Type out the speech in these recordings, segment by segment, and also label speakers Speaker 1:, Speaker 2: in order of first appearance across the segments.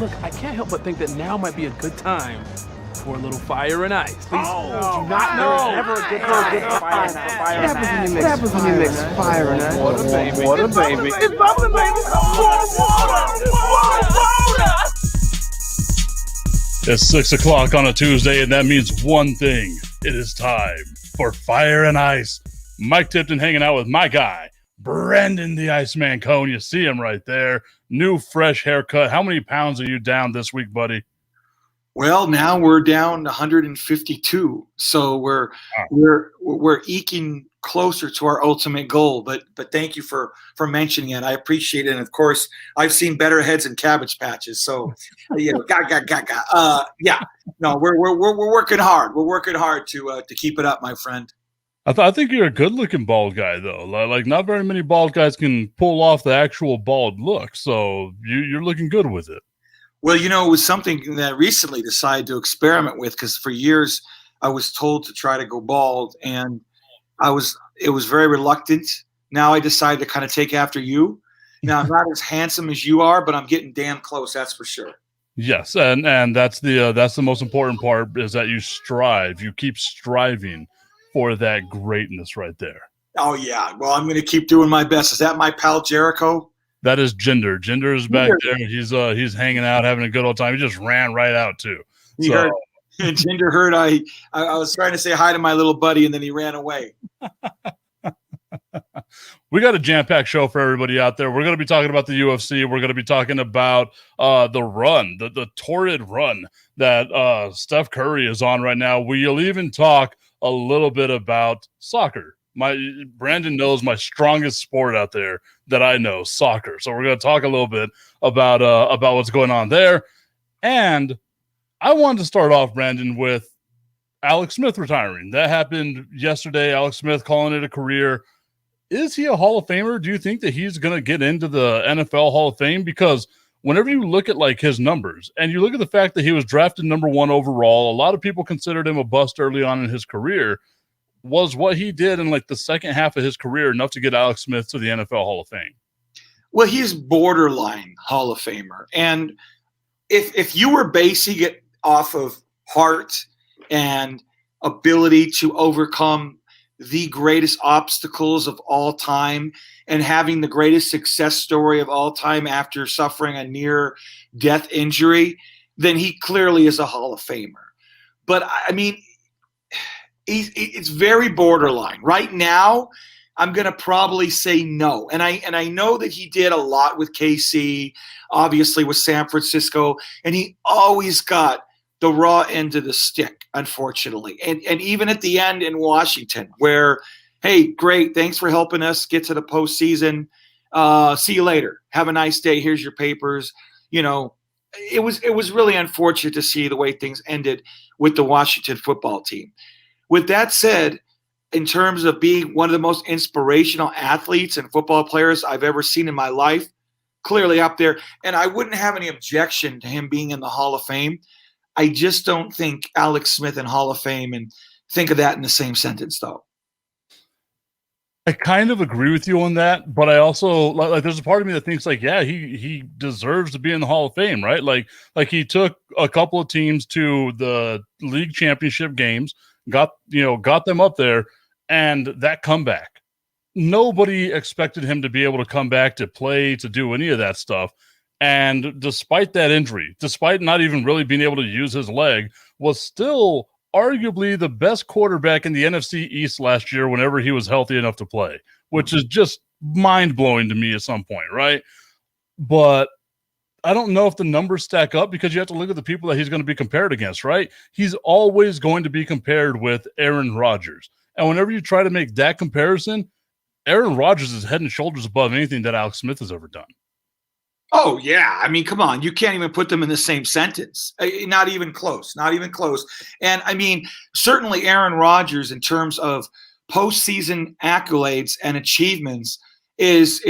Speaker 1: Look, I can't help but think that now might be a good time for a little fire and ice. Please
Speaker 2: do not know. Never a good fire and ice.
Speaker 1: What happens when you mix fire and ice?
Speaker 2: Water, baby. Water, baby.
Speaker 1: It's bubbling, baby. Water.
Speaker 3: It's 6 o'clock on a Tuesday, and that means one thing. It is time for Fire and Ice. Mike Tipton hanging out with my guy, Brandon the Iceman Cone. You see him right there. New, fresh haircut. How many pounds are you down this week, buddy?
Speaker 4: Well, now we're down 152, so we're eking closer to our ultimate goal. But thank you for mentioning it. I appreciate it. And of course, I've seen better heads in cabbage patches. So, yeah, no, we're working hard. We're working hard to keep it up, my friend.
Speaker 3: I think you're a good-looking bald guy, though. Like, not very many bald guys can pull off the actual bald look. So you're looking good with it.
Speaker 4: Well, it was something that I recently decided to experiment with, because for years I was told to try to go bald, and it was very reluctant. Now I decided to kind of take after you. Now I'm not as handsome as you are, but I'm getting damn close, that's for sure.
Speaker 3: Yes, and that's the most important part, is that you strive. You keep striving for that greatness right there.
Speaker 4: Oh yeah. Well, I'm going to keep doing my best. Is that my pal Jericho?
Speaker 3: That is Jinder. Jinder is back there. He's hanging out, having a good old time. He just ran right out too.
Speaker 4: Jinder heard I was trying to say hi to my little buddy, and then he ran away.
Speaker 3: We got a jam-packed show for everybody out there. We're going to be talking about the UFC. We're going to be talking about the run, the torrid run that Steph Curry is on right now. We'll even talk a little bit about soccer. Brandon knows my strongest sport out there that I know, soccer. So we're going to talk a little bit about what's going on there. And I wanted to start off, Brandon, with Alex Smith retiring. That happened yesterday. Alex Smith calling it a career. Is he a Hall of Famer? Do you think that he's going to get into the NFL Hall of Fame? Because whenever you look at like his numbers and you look at the fact that he was drafted number 1 overall, a lot of people considered him a bust early on in his career. Was what he did in like the second half of his career enough to get Alex Smith to the NFL Hall of Fame?
Speaker 4: Well, he's borderline Hall of Famer. And if you were basing it off of heart and ability to overcome the greatest obstacles of all time and having the greatest success story of all time after suffering a near-death injury, then he clearly is a Hall of Famer. But, I mean, it's very borderline. Right now, I'm going to probably say no. And I know that he did a lot with KC, obviously with San Francisco, and he always got the raw end of the stick, unfortunately. And even at the end in Washington, where, hey, great, thanks for helping us get to the postseason. See you later. Have a nice day. Here's your papers. It was really unfortunate to see the way things ended with the Washington football team. With that said, in terms of being one of the most inspirational athletes and football players I've ever seen in my life, clearly up there. And I wouldn't have any objection to him being in the Hall of Fame. I just don't think Alex Smith in Hall of Fame, and think of that in the same sentence, though.
Speaker 3: I kind of agree with you on that, but I also like there's a part of me that thinks like, yeah, he deserves to be in the Hall of Fame, right? Like he took a couple of teams to the league championship games, got them up there, and that comeback. Nobody expected him to be able to come back to play, to do any of that stuff. And despite that injury, despite not even really being able to use his leg, was still arguably the best quarterback in the NFC East last year whenever he was healthy enough to play, which is just mind-blowing to me at some point, right? But I don't know if the numbers stack up, because you have to look at the people that he's going to be compared against, right? He's always going to be compared with Aaron Rodgers. And whenever you try to make that comparison, Aaron Rodgers is head and shoulders above anything that Alex Smith has ever done.
Speaker 4: Oh, yeah. I mean, come on. You can't even put them in the same sentence. Not even close. Not even close. And, I mean, certainly Aaron Rodgers, in terms of postseason accolades and achievements, is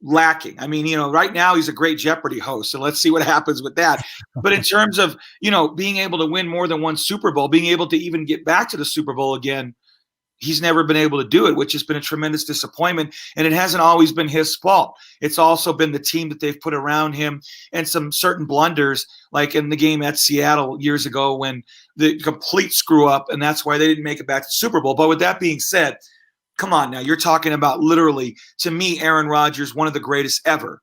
Speaker 4: lacking. I mean, right now he's a great Jeopardy host, so let's see what happens with that. But in terms of, being able to win more than one Super Bowl, being able to even get back to the Super Bowl again, he's never been able to do it, which has been a tremendous disappointment. And it hasn't always been his fault. It's also been the team that they've put around him and some certain blunders, like in the game at Seattle years ago when the complete screw up, and that's why they didn't make it back to Super Bowl. But with that being said, come on now, you're talking about literally, to me, Aaron Rodgers, one of the greatest ever.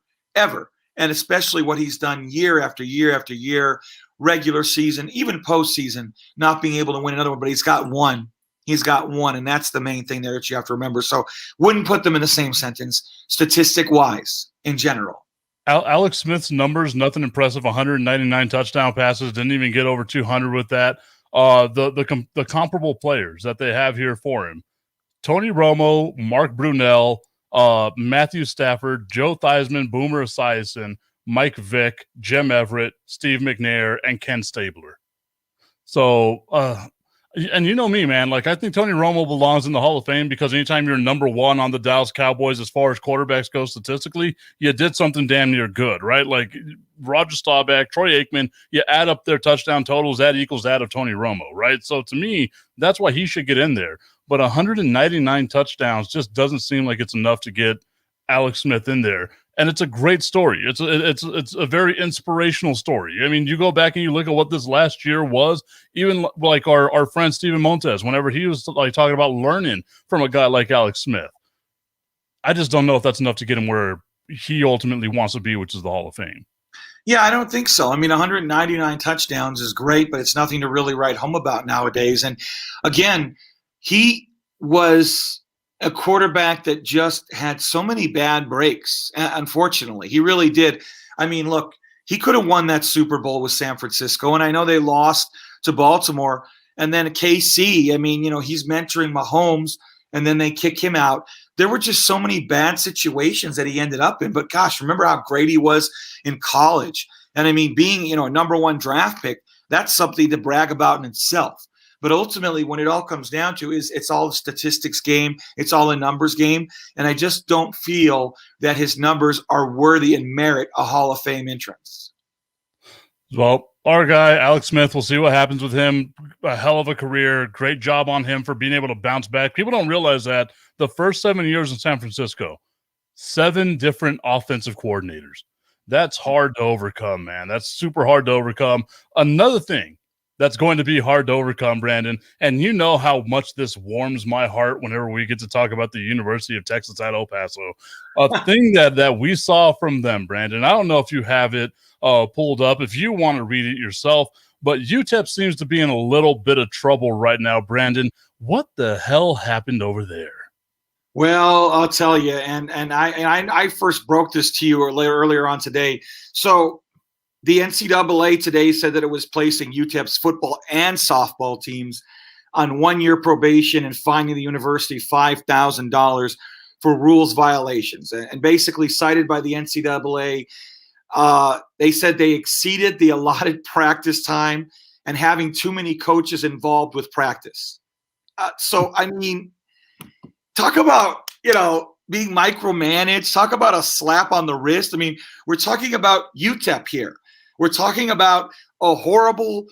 Speaker 4: And especially what he's done year after year after year, regular season, even postseason, not being able to win another one, but he's got one. He's got one, and that's the main thing there that you have to remember. So wouldn't put them in the same sentence, statistic-wise, in general.
Speaker 3: Alex Smith's numbers, nothing impressive. 199 touchdown passes, didn't even get over 200 with that. The comparable players that they have here for him: Tony Romo, Mark Brunell, Matthew Stafford, Joe Theismann, Boomer Esiason, Mike Vick, Jim Everett, Steve McNair, and Ken Stabler. So, and you know me, man, like I think Tony Romo belongs in the Hall of Fame because anytime you're number one on the Dallas Cowboys as far as quarterbacks go statistically, you did something damn near good, right? Like Roger Staubach, Troy Aikman, you add up their touchdown totals, that equals that of Tony Romo, right? So to me, that's why he should get in there. But 199 touchdowns just doesn't seem like it's enough to get Alex Smith in there. And it's a great story. It's a very inspirational story. I mean, you go back and you look at what this last year was, even like our friend Steven Montez, whenever he was like talking about learning from a guy like Alex Smith. I just don't know if that's enough to get him where he ultimately wants to be, which is the Hall of Fame.
Speaker 4: Yeah, I don't think so. I mean, 199 touchdowns is great, but it's nothing to really write home about nowadays. And again, he was a quarterback that just had so many bad breaks, unfortunately. He really did. I mean, look, he could have won that Super Bowl with San Francisco, and I know they lost to Baltimore. And then KC, I mean, he's mentoring Mahomes, and then they kick him out. There were just so many bad situations that he ended up in. But gosh, remember how great he was in college. And I mean, being, a number one draft pick, that's something to brag about in itself. But ultimately, when it all comes down to is it's all a statistics game. It's all a numbers game. And I just don't feel that his numbers are worthy and merit a Hall of Fame entrance.
Speaker 3: Well, our guy, Alex Smith, we'll see what happens with him. A hell of a career. Great job on him for being able to bounce back. People don't realize that the first 7 years in San Francisco, 7 different offensive coordinators. That's hard to overcome, man. That's super hard to overcome. Another thing that's going to be hard to overcome, Brandon, and you know how much this warms my heart whenever we get to talk about the University of Texas at El Paso. A thing that we saw from them, Brandon, I don't know if you have it pulled up, if you want to read it yourself, but UTEP seems to be in a little bit of trouble right now, Brandon. What the hell happened over there?
Speaker 4: Well, I'll tell you, and I first broke this to you earlier on today. So the NCAA today said that it was placing UTEP's football and softball teams on 1-year probation and fining the university $5,000 for rules violations. And basically cited by the NCAA, they said they exceeded the allotted practice time and having too many coaches involved with practice. So, I mean, talk about, being micromanaged. Talk about a slap on the wrist. I mean, we're talking about UTEP here. We're talking about a horrible,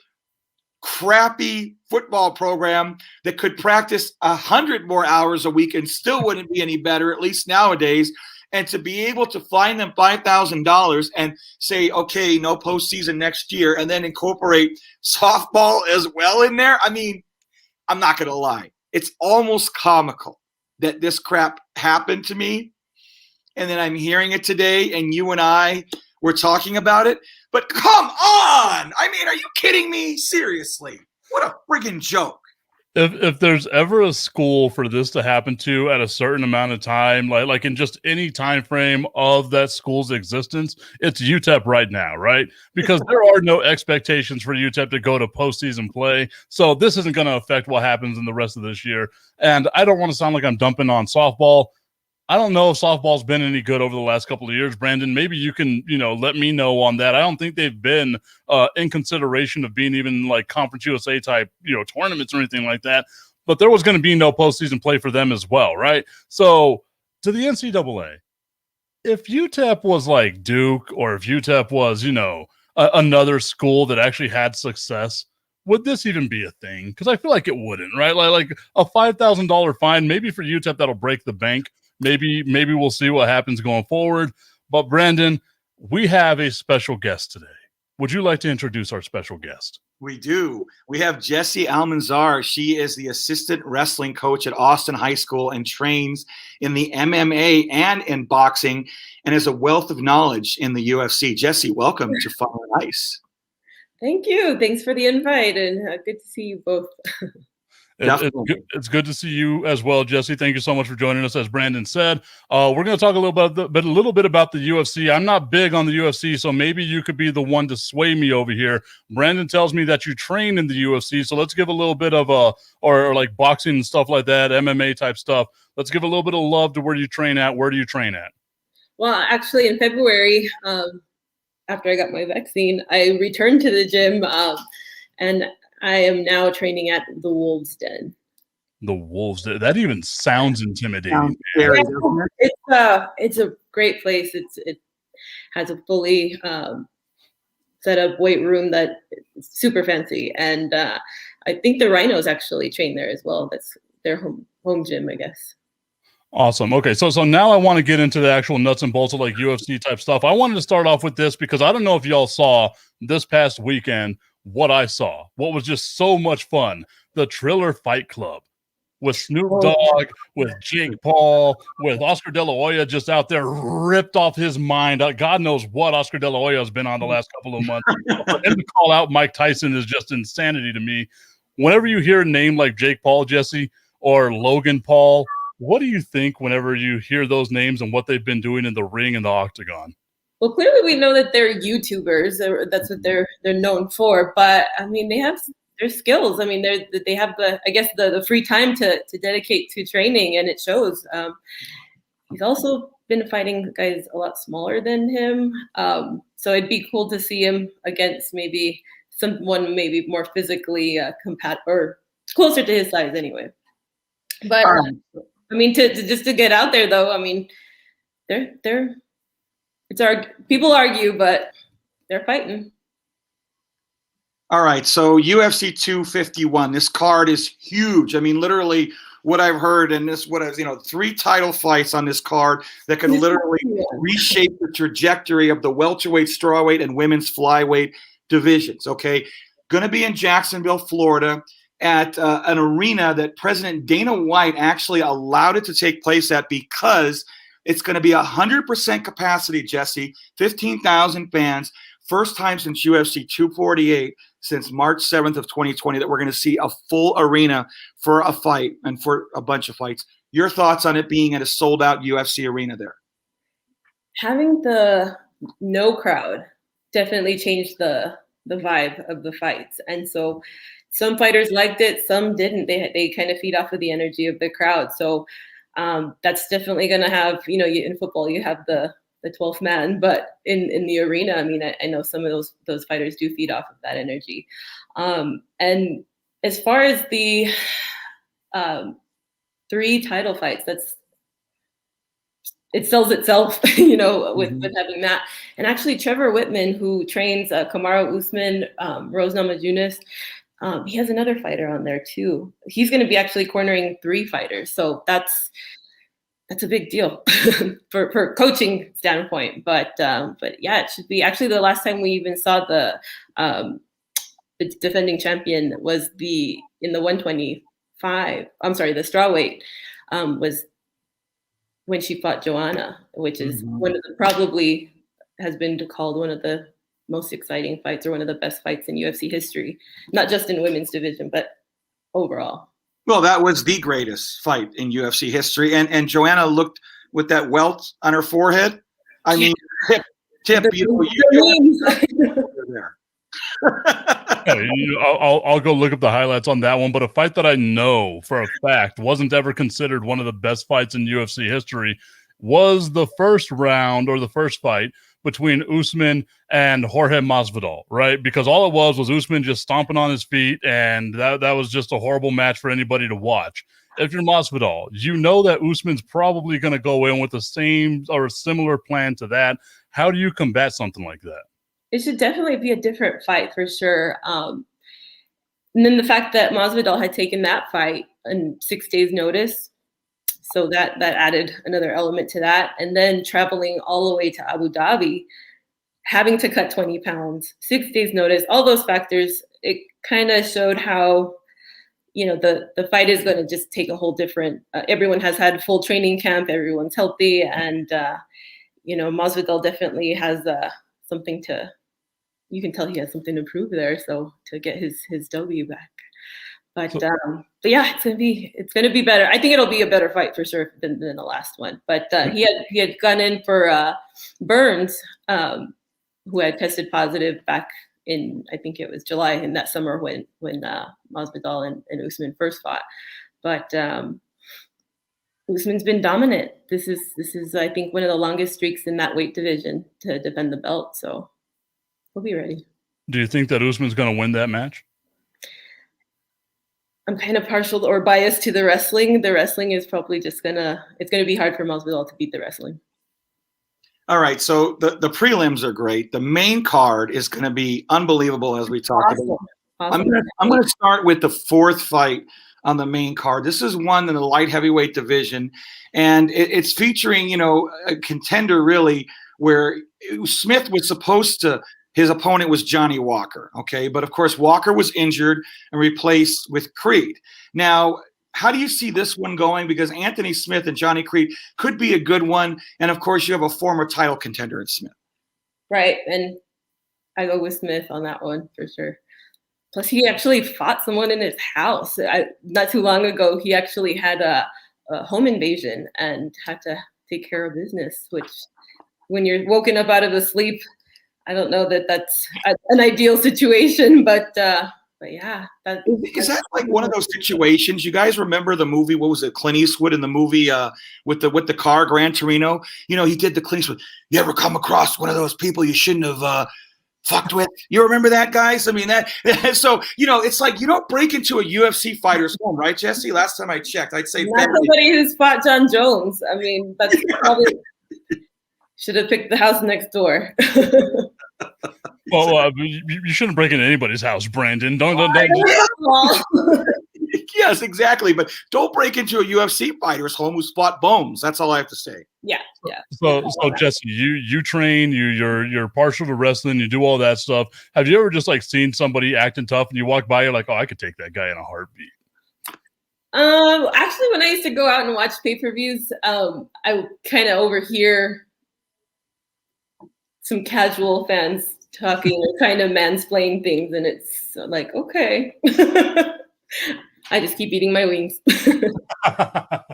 Speaker 4: crappy football program that could practice 100 more hours a week and still wouldn't be any better, at least nowadays. And to be able to fine them $5,000 and say, okay, no postseason next year, and then incorporate softball as well in there. I mean, I'm not going to lie. It's almost comical that this crap happened to me. And then I'm hearing it today, and you and I were talking about it. But come on! I mean, are you kidding me? Seriously. What a friggin' joke.
Speaker 3: If there's ever a school for this to happen to at a certain amount of time, like in just any time frame of that school's existence, it's UTEP right now, right? Because there are no expectations for UTEP to go to postseason play. So this isn't going to affect what happens in the rest of this year. And I don't want to sound like I'm dumping on softball. I don't know if softball's been any good over the last couple of years, Brandon. Maybe you can, let me know on that. I don't think they've been in consideration of being even like Conference USA type, tournaments or anything like that. But there was going to be no postseason play for them as well, right? So to the NCAA, if UTEP was like Duke or if UTEP was, another school that actually had success would this even be a thing? Because I feel like it wouldn't, right? Like a $5,000 fine, maybe for UTEP that'll break the bank. Maybe we'll see what happens going forward. But Brandon, we have a special guest today. Would you like to introduce our special guest?
Speaker 4: We do. We have Jessie Almanzar. She is the assistant wrestling coach at Austin High School and trains in the MMA and in boxing and has a wealth of knowledge in the UFC. Jessie, welcome to Fire and Ice.
Speaker 5: Thank you. Thanks for the invite, and good to see you both.
Speaker 3: It's good to see you as well, Jessie. Thank you so much for joining us. As Brandon said, we're going to talk a little bit about the UFC. I'm not big on the UFC, so maybe you could be the one to sway me over here. Brandon tells me that you train in the UFC, so let's give a little bit of or like boxing and stuff like that, MMA type stuff. Let's give a little bit of love to where you train at. Where do you train at?
Speaker 5: Well, actually, in February, after I got my vaccine, I returned to the gym, and I am now training at the Wolves Den.
Speaker 3: The Wolves Den. That even sounds intimidating.
Speaker 4: Sounds scary,
Speaker 5: it's a great place. It has a fully set up weight room that is super fancy, and I think the Rhinos actually train there as well. That's their home gym, I guess.
Speaker 3: Awesome. Okay, so now I want to get into the actual nuts and bolts of like UFC type stuff. I wanted to start off with this because I don't know if y'all saw this past weekend what I saw. What was just so much fun. The Triller Fight Club with Snoop Dogg, with Jake Paul, with Oscar De La Hoya just out there ripped off his mind. God knows what Oscar De La Hoya has been on the last couple of months. For him to call out Mike Tyson is just insanity to me. Whenever you hear a name like Jake Paul, Jessie, or Logan Paul, what do you think whenever you hear those names and what they've been doing in the ring and the octagon?
Speaker 5: Well, clearly we know that they're YouTubers. That's what they're known for. But I mean, they have their skills. I mean, they have the free time to dedicate to training, and it shows. He's also been fighting guys a lot smaller than him, so it'd be cool to see him against maybe someone maybe more physically compatible or closer to his size, anyway. But I mean, to get out there though, I mean, people argue, but they're fighting.
Speaker 4: All right, so UFC 251. This card is huge. I mean, literally, what I've heard, and this, 3 title fights on this card that could literally reshape the trajectory of the welterweight, strawweight, and women's flyweight divisions. Okay, going to be in Jacksonville, Florida, at an arena that President Dana White actually allowed it to take place at because it's going to be 100% capacity, Jessie, 15,000 fans. First time since UFC 248, since March 7th of 2020, that we're going to see a full arena for a fight and for a bunch of fights. Your thoughts on it being at a sold-out UFC arena there?
Speaker 5: Having the no crowd definitely changed the vibe of the fights. And so some fighters liked it, some didn't. They kind of feed off of the energy of the crowd. So that's definitely going to have, in football, you have the 12th man, but in the arena, I mean, I know some of those fighters do feed off of that energy. And as far as the 3 title fights, it sells itself, with having that. And actually, Trevor Whitman, who trains Kamaru Usman, Rose Namajunas, he has another fighter on there too. He's going to be actually cornering 3 fighters, so that's a big deal for coaching standpoint. But yeah, it should be. Actually, the last time we even saw the defending champion was in the 125. I'm sorry, the strawweight was when she fought Joanna, which is probably has been called one of the most exciting fights or one of the best fights in UFC history, not just in women's division, but overall.
Speaker 4: Well, that was the greatest fight in UFC history. And Joanna looked with that welt on her forehead. I mean, tip, there.
Speaker 3: I'll go look up the highlights on that one. But a fight that I know for a fact wasn't ever considered one of the best fights in UFC history was the first round or the first fight between Usman and Jorge Masvidal, right? Because all it was Usman just stomping on his feet, and that was just a horrible match for anybody to watch. If you're Masvidal, you know that Usman's probably going to go in with the same or a similar plan to that. How do you combat something like that?
Speaker 5: It should definitely be a different fight for sure. And then the fact that Masvidal had taken that fight in 6 days notice, so that added another element to that. And then traveling all the way to Abu Dhabi, having to cut 20 pounds, 6 days notice, all those factors, it kind of showed how, the fight is going to just take a whole different, everyone has had full training camp, everyone's healthy. And, Masvidal definitely has something you can tell he has something to prove there. So to get his W back. But yeah, it's gonna be better. I think it'll be a better fight for sure than the last one. But he had gone in for Burns, who had tested positive back in, I think it was July in that summer when Masvidal and Usman first fought. But Usman's been dominant. This is I think one of the longest streaks in that weight division to defend the belt. So we'll be ready.
Speaker 3: Do you think that Usman's going to win that match?
Speaker 5: I'm kind of partial or biased to the wrestling. The wrestling is probably it's gonna be hard for Masvidal to beat the wrestling.
Speaker 4: All right, so the prelims are great. The main card is going to be unbelievable, as we talked about. Awesome. I'm going to start with the fourth fight on the main card. This is one in the light heavyweight division, and it's featuring a contender really where Smith was supposed to. His opponent was Johnny Walker, okay? But, of course, Walker was injured and replaced with Creed. Now, how do you see this one going? Because Anthony Smith and Johnny Creed could be a good one. And, of course, you have a former title contender in Smith.
Speaker 5: Right, and I go with Smith on that one for sure. Plus, he actually fought someone in his house. Not too long ago, he actually had a home invasion and had to take care of business, which when you're woken up out of the sleep, I don't know that that's an ideal situation, but yeah.
Speaker 4: Is that like one of those situations? You guys remember the movie? What was it? Clint Eastwood in the movie with the car, Gran Torino. He did the Clint Eastwood. You ever come across one of those people you shouldn't have fucked with? You remember that, guys? I mean that. So it's like you don't break into a UFC fighter's home, right, Jesse? Last time I checked, I'd say
Speaker 5: not somebody who's fought John Jones. I mean, that's probably. Should have picked the house next door.
Speaker 3: Well, you shouldn't break into anybody's house, Brandon. Don't.
Speaker 4: Yes, exactly. But don't break into a UFC fighter's home who's fought Bones. That's all I have to say.
Speaker 5: Yeah.
Speaker 3: So Jesse, you train, you're partial to wrestling, you do all that stuff. Have you ever just like seen somebody acting tough and you walk by, you're like, oh, I could take that guy in a heartbeat?
Speaker 5: Actually, when I used to go out and watch pay-per-views, I kind of overhear some casual fans talking or kind of mansplain things, and it's like, okay. I just keep eating my wings.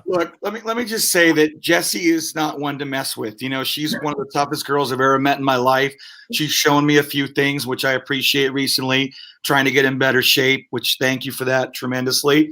Speaker 4: Look, let me just say that Jessie is not one to mess with. She's one of the toughest girls I've ever met in my life. She's shown me a few things, which I appreciate recently, trying to get in better shape, which thank you for that tremendously.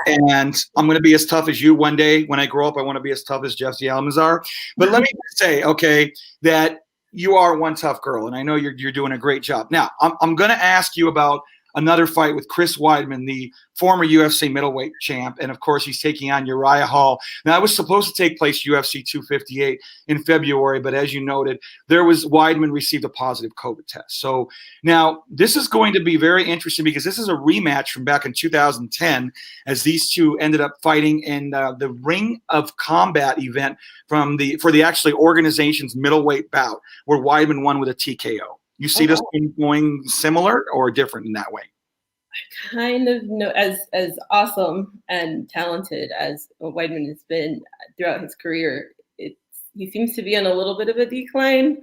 Speaker 4: And I'm going to be as tough as you one day. When I grow up, I want to be as tough as Jessie Almanzar. But let me just say, okay, that you are one tough girl, and I know you're doing a great job. Now, I'm going to ask you about another fight with Chris Weidman, the former UFC middleweight champ, and of course he's taking on Uriah Hall. Now, it was supposed to take place UFC 258 in February, but as you noted, Weidman received a positive COVID test. So now this is going to be very interesting because this is a rematch from back in 2010 as these two ended up fighting in the Ring of Combat event for the actually organization's middleweight bout where Weidman won with a TKO. You see this going similar or different in that way?
Speaker 5: I kind of know as awesome and talented as Weidman has been throughout his career. He seems to be on a little bit of a decline,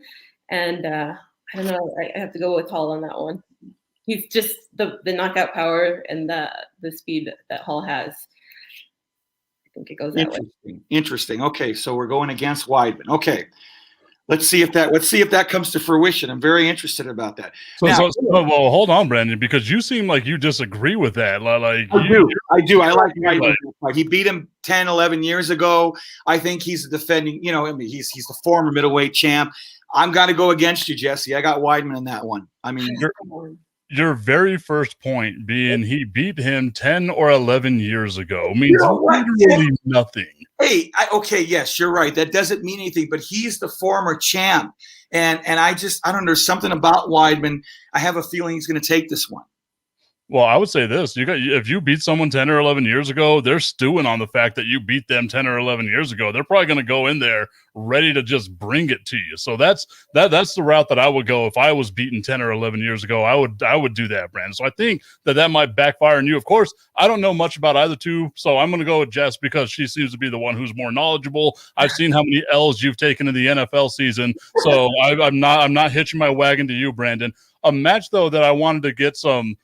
Speaker 5: and I don't know. I have to go with Hall on that one. He's just the knockout power and the speed that Hall has. I think it goes that way.
Speaker 4: Interesting. Okay, so we're going against Weidman. Okay. Let's see if that comes to fruition. I'm very interested about that.
Speaker 3: Well, hold on, Brandon, because you seem like you disagree with that. Like
Speaker 4: I do. I like Weidman. He beat him 10, 11 years ago. I think he's defending. He's the former middleweight champ. I'm going to go against you, Jesse. I got Weidman in that one. I mean,
Speaker 3: your very first point being he beat him 10 or 11 years ago means literally nothing.
Speaker 4: Hey, yes, you're right. That doesn't mean anything, but he's the former champ. And I don't know, there's something about Weidman. I have a feeling he's going to take this one.
Speaker 3: Well, I would say this: if you beat someone 10 or 11 years ago, they're stewing on the fact that you beat them 10 or 11 years ago. They're probably going to go in there ready to just bring it to you. So that's the route that I would go if I was beaten 10 or 11 years ago. I would do that, Brandon. So I think that might backfire on you. Of course, I don't know much about either two, so I'm going to go with Jess because she seems to be the one who's more knowledgeable. I've seen how many L's you've taken in the NFL season, so I'm not hitching my wagon to you, Brandon. A match though that I wanted to get some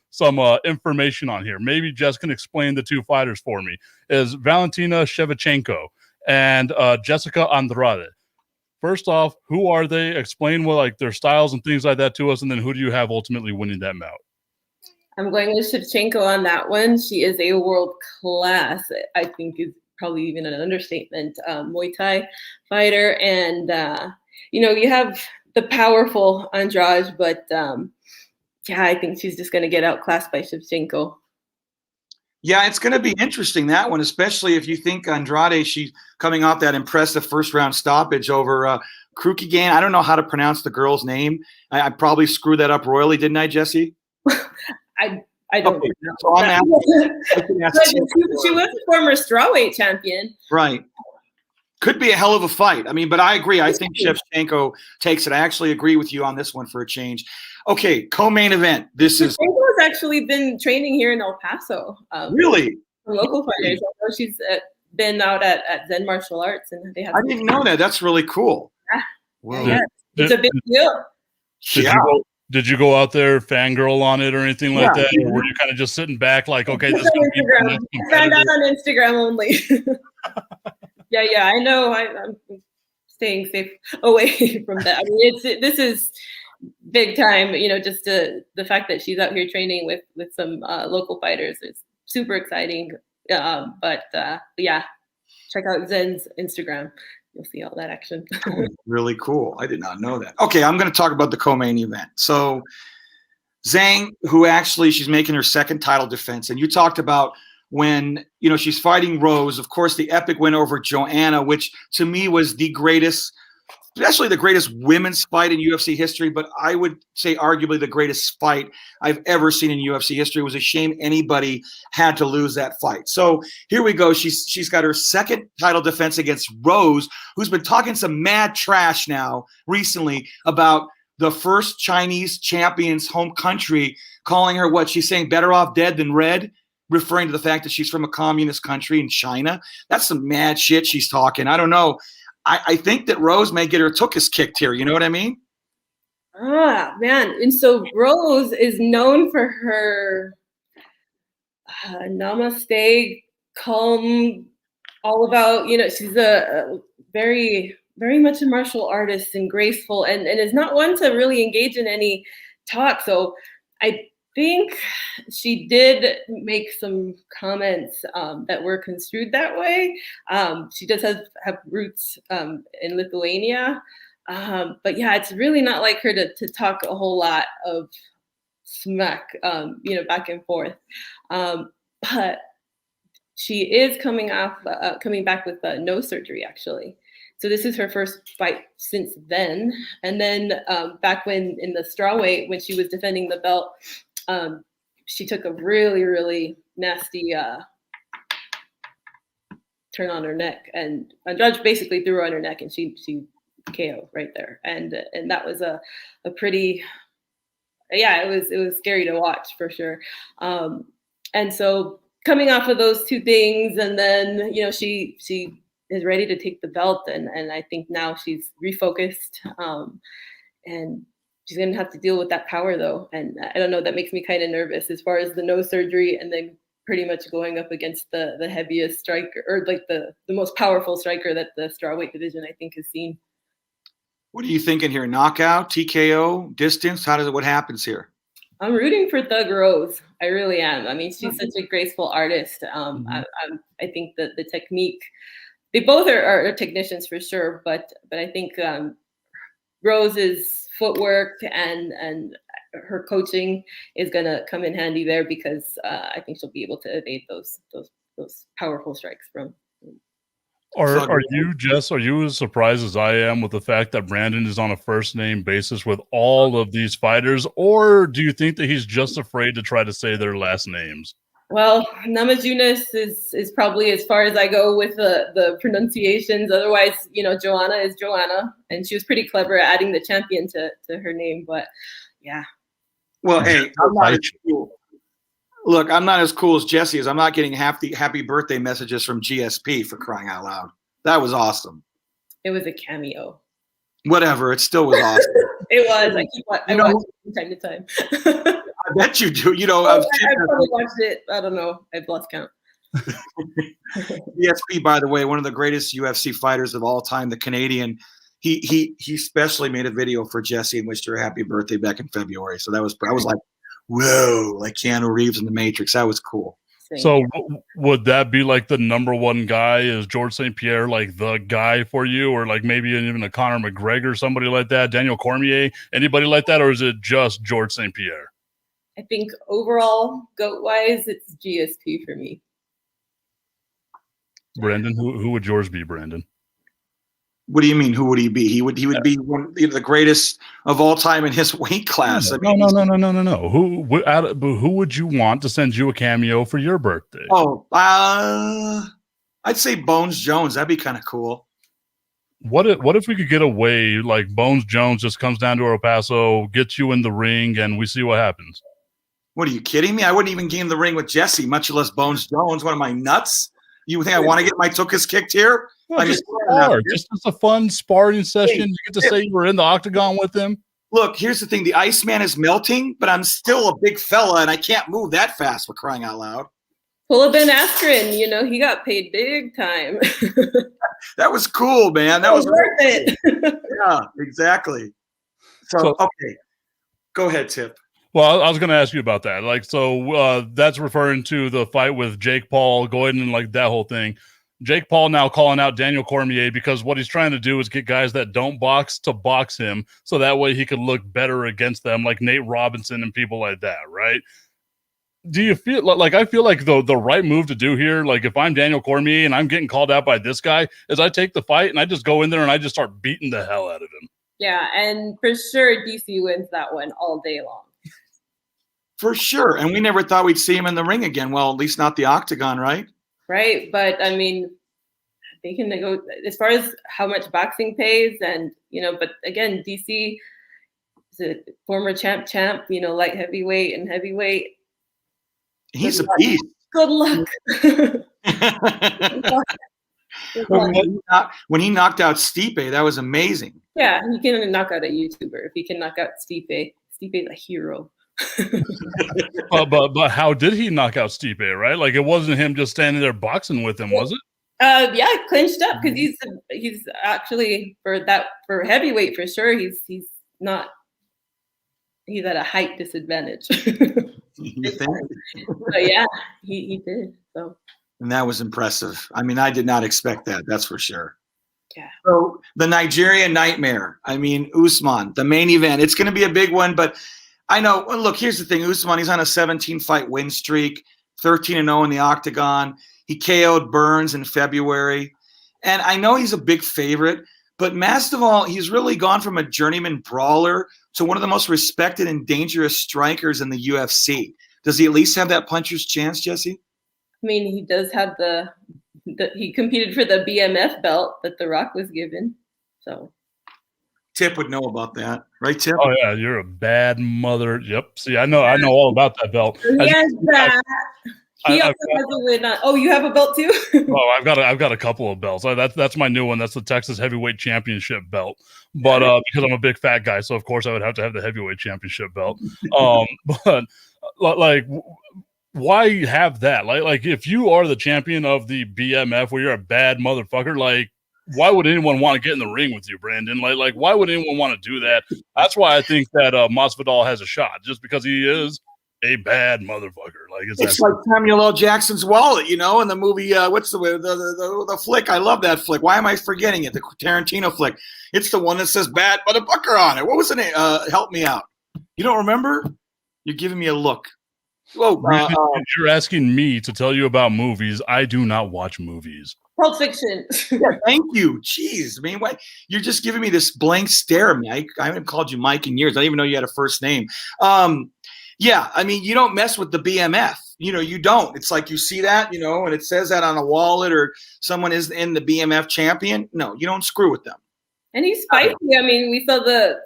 Speaker 3: information on here. Maybe Jess can explain the two fighters for me. Is Valentina Shevchenko and Jessica Andrade. First off, who are they? Explain what their styles and things like that to us, and then who do you have ultimately winning that bout?
Speaker 5: I'm going with Shevchenko on that one. She is a world class, I think is probably even an understatement, Muay Thai fighter. And, you have the powerful Andrade, but I think she's just going to get outclassed by Shevchenko.
Speaker 4: Yeah, it's going to be interesting, that one, especially if you think Andrade, she's coming off that impressive first-round stoppage over Krukigan. I don't know how to pronounce the girl's name. I probably screwed that up royally, didn't I, Jesse?
Speaker 5: I don't
Speaker 4: okay,
Speaker 5: know.
Speaker 4: So I'm asking,
Speaker 5: she was a former strawweight champion.
Speaker 4: Right. Could be a hell of a fight. I mean, but I agree. I think Shevchenko takes it. I actually agree with you on this one for a change. Okay, co-main event. This is
Speaker 5: Shevchenko's actually been training here in El Paso.
Speaker 4: Really?
Speaker 5: For local fighters. I know she's been out at Zen Martial Arts, and they have.
Speaker 4: I didn't know that. That's really cool.
Speaker 5: Yeah.
Speaker 4: Well,
Speaker 5: Yeah. It's a big deal.
Speaker 3: Did you go out there fangirl on it or anything like that? Or were you kind of just sitting back like, okay, this is going to be my next competitor?
Speaker 5: I found out on Instagram only. Yeah, I know. I'm staying safe away from that. I mean, this is big time. Just the fact that she's out here training with some local fighters is super exciting. But yeah, check out Zen's Instagram. You'll see all that action.
Speaker 4: Really cool. I did not know that. Okay, I'm going to talk about the co-main event. So Zhang, who actually she's making her second title defense, and you talked about when she's fighting Rose. Of course, the epic win over Joanna, which to me was the greatest, especially the greatest women's fight in UFC history, but I would say arguably the greatest fight I've ever seen in UFC history. It was a shame anybody had to lose that fight. So here we go. She's got her second title defense against Rose, who's been talking some mad trash now recently about the first Chinese champion's home country, calling her what? She's saying better off dead than red, referring to the fact that she's from a communist country in China. That's some mad shit she's talking. I don't know. I think that Rose may get her tuchus kicked here. You know what I mean?
Speaker 5: Ah, man. And so Rose is known for her namaste, calm, all about, she's a very, very much a martial artist and graceful and is not one to really engage in any talk. So I think she did make some comments that were construed that way. She does have roots in Lithuania. But yeah, it's really not like her to talk a whole lot of smack, back and forth. But she is coming back with no surgery, actually. So this is her first fight since then. And then back when in the strawweight, when she was defending the belt, she took a really, really nasty turn on her neck, and Andrade basically threw her on her neck, and she KO right there. And that was a pretty, it was scary to watch for sure. And so coming off of those two things, and then she is ready to take the belt, and I think now she's refocused, and she's gonna have to deal with that power though. And I don't know, that makes me kind of nervous as far as the no surgery, and then pretty much going up against the heaviest striker, or like the most powerful striker that the strawweight division I think has seen.
Speaker 4: What are you thinking here? Knockout, TKO, distance? What happens here?
Speaker 5: I'm rooting for Thug Rose. I really am. I mean, she's such a graceful artist. I think that the technique, they both are technicians for sure, but I think Rose's footwork and her coaching is gonna come in handy there, because I think she'll be able to evade those powerful strikes from.
Speaker 3: Are you as surprised as I am with the fact that Brandon is on a first name basis with all of these fighters, or do you think that he's just afraid to try to say their last names?
Speaker 5: Well, Namajunas is probably as far as I go with the pronunciations. Otherwise, Joanna is Joanna, and she was pretty clever at adding the champion to her name. But yeah.
Speaker 4: Well, hey, I'm not as cool. Look, I'm not as cool as Jesse is. I'm not getting happy birthday messages from GSP, for crying out loud. That was awesome.
Speaker 5: It was a cameo.
Speaker 4: Whatever, it still was awesome.
Speaker 5: It was. I watch it from time to time.
Speaker 4: I bet you do.
Speaker 5: I probably watched it. I don't know. I've lost count.
Speaker 4: GSP, by the way, one of the greatest UFC fighters of all time, the Canadian. He specially made a video for Jesse and wished her a happy birthday back in February. So I was like, whoa, like Keanu Reeves in The Matrix. That was cool.
Speaker 3: So would that be like the number one guy? Is George St. Pierre like the guy for you, or like maybe even a Conor McGregor, somebody like that, Daniel Cormier, anybody like that, or is it just George St. Pierre?
Speaker 5: I think overall, GOAT-wise, it's GSP for me.
Speaker 3: Brandon, who would yours be, Brandon?
Speaker 4: What do you mean? Who would he be? He would be the greatest of all time in his weight class.
Speaker 3: No. Who would you want to send you a cameo for your birthday?
Speaker 4: Oh, I'd say Bones Jones. That'd be kind of cool.
Speaker 3: What if we could get away, like Bones Jones just comes down to El Paso, gets you in the ring, and we see what happens?
Speaker 4: What, are you kidding me? I wouldn't even get in the ring with Jesse, much less Bones Jones. What am I, nuts? You think I want to get my tuchus kicked here?
Speaker 3: No, just as a fun sparring session. You get to say you were in the octagon with him.
Speaker 4: Look, here's the thing. The Iceman is melting, but I'm still a big fella, and I can't move that fast, for crying out loud.
Speaker 5: Pull up Ben Askren. He got paid big time.
Speaker 4: That was cool, man. That was
Speaker 5: worth it.
Speaker 4: Yeah, exactly. So, okay. Go ahead, Tip.
Speaker 3: Well, I was going to ask you about that. Like, so that's referring to the fight with Jake Paul, going and like that whole thing. Jake Paul now calling out Daniel Cormier because what he's trying to do is get guys that don't box to box him, so that way he could look better against them, like Nate Robinson and people like that, right? Do you feel like I feel like the right move to do here, like if I'm Daniel Cormier and I'm getting called out by this guy, is I take the fight and I just go in there and I just start beating the hell out of him?
Speaker 5: Yeah, and for sure DC wins that one all day long. For
Speaker 4: sure. And we never thought we'd see him in the ring again. Well, at least not the octagon, right?
Speaker 5: Right. But I mean, they can go as far as how much boxing pays, and but again, DC is a former champ, light heavyweight and heavyweight.
Speaker 4: He's a beast.
Speaker 5: Good luck.
Speaker 4: When he knocked out Stipe, that was amazing.
Speaker 5: Yeah, he can knock out a YouTuber. If he can knock out Stipe's a hero.
Speaker 3: but how did he knock out Stipe, right? Like it wasn't him just standing there boxing with him, was it?
Speaker 5: Yeah, clinched up because he's actually for heavyweight for sure. He's at a height disadvantage.
Speaker 4: You think?
Speaker 5: But yeah, he did. So.
Speaker 4: And that was impressive. I mean, I did not expect that. That's for sure.
Speaker 5: Yeah.
Speaker 4: So the Nigerian Nightmare. I mean, Usman, the main event. It's going to be a big one, but I know. Look, here's the thing. Usman, he's on a 17-fight win streak, 13-0 in the octagon. He KO'd Burns in February. And I know he's a big favorite, but Masvidal, he's really gone from a journeyman brawler to one of the most respected and dangerous strikers in the UFC. Does he at least have that puncher's chance, Jesse?
Speaker 5: I mean, he does have he competed for the BMF belt that The Rock was given. So
Speaker 4: Tip would know about that, right, Tip?
Speaker 3: Oh yeah, you're a bad mother. Yep. See, I know all about that belt.
Speaker 5: He has that. He also has a win. Oh, you have a belt too?
Speaker 3: Oh, I've got a couple of belts. That's my new one. That's the Texas Heavyweight Championship belt. But because I'm a big fat guy, so of course I would have to have the Heavyweight Championship belt. But like, why have that? Like if you are the champion of the BMF, where you're a bad motherfucker, like why would anyone want to get in the ring with you, Brandon? Like why would anyone want to do that? That's why I think that Masvidal has a shot, just because he is a bad motherfucker. Like
Speaker 4: it's like Samuel L. Jackson's wallet, in the movie. What's the flick? I love that flick. Why am I forgetting it? The Tarantino flick. It's the one that says "bad motherfucker" on it. What was the name? Help me out. You don't remember? You're giving me a look. Whoa!
Speaker 3: You're asking me to tell you about movies. I do not watch movies.
Speaker 5: Pulp Fiction.
Speaker 4: Yeah, thank you. Jeez, I mean, what? You're just giving me this blank stare, Mike. I haven't called you Mike in years. I didn't even know you had a first name. Yeah, I mean, you don't mess with the BMF. You don't. It's like you see that, and it says that on a wallet or someone is in the BMF champion. No, you don't screw with them.
Speaker 5: And he's spicy. I mean, we saw the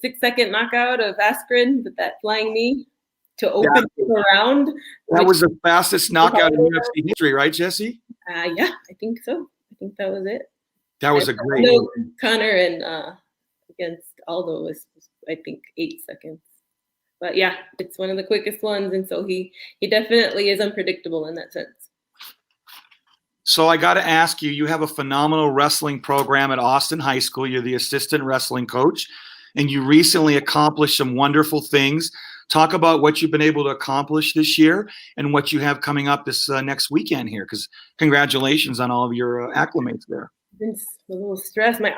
Speaker 5: 6-second knockout of Askren with that flying knee to open the round.
Speaker 4: That was the fastest knockout in UFC history, right, Jesse?
Speaker 5: Yeah, I think so. I think that was it.
Speaker 4: That was a great.
Speaker 5: Connor and against Aldo was I think 8 seconds. But yeah, it's one of the quickest ones, and so he definitely is unpredictable in that sense.
Speaker 4: So I got to ask you, you have a phenomenal wrestling program at Austin High School. You're the assistant wrestling coach, and you recently accomplished some wonderful things. Talk about what you've been able to accomplish this year and what you have coming up this next weekend here, because congratulations on all of your acclimates there.
Speaker 5: Been a little stressed. My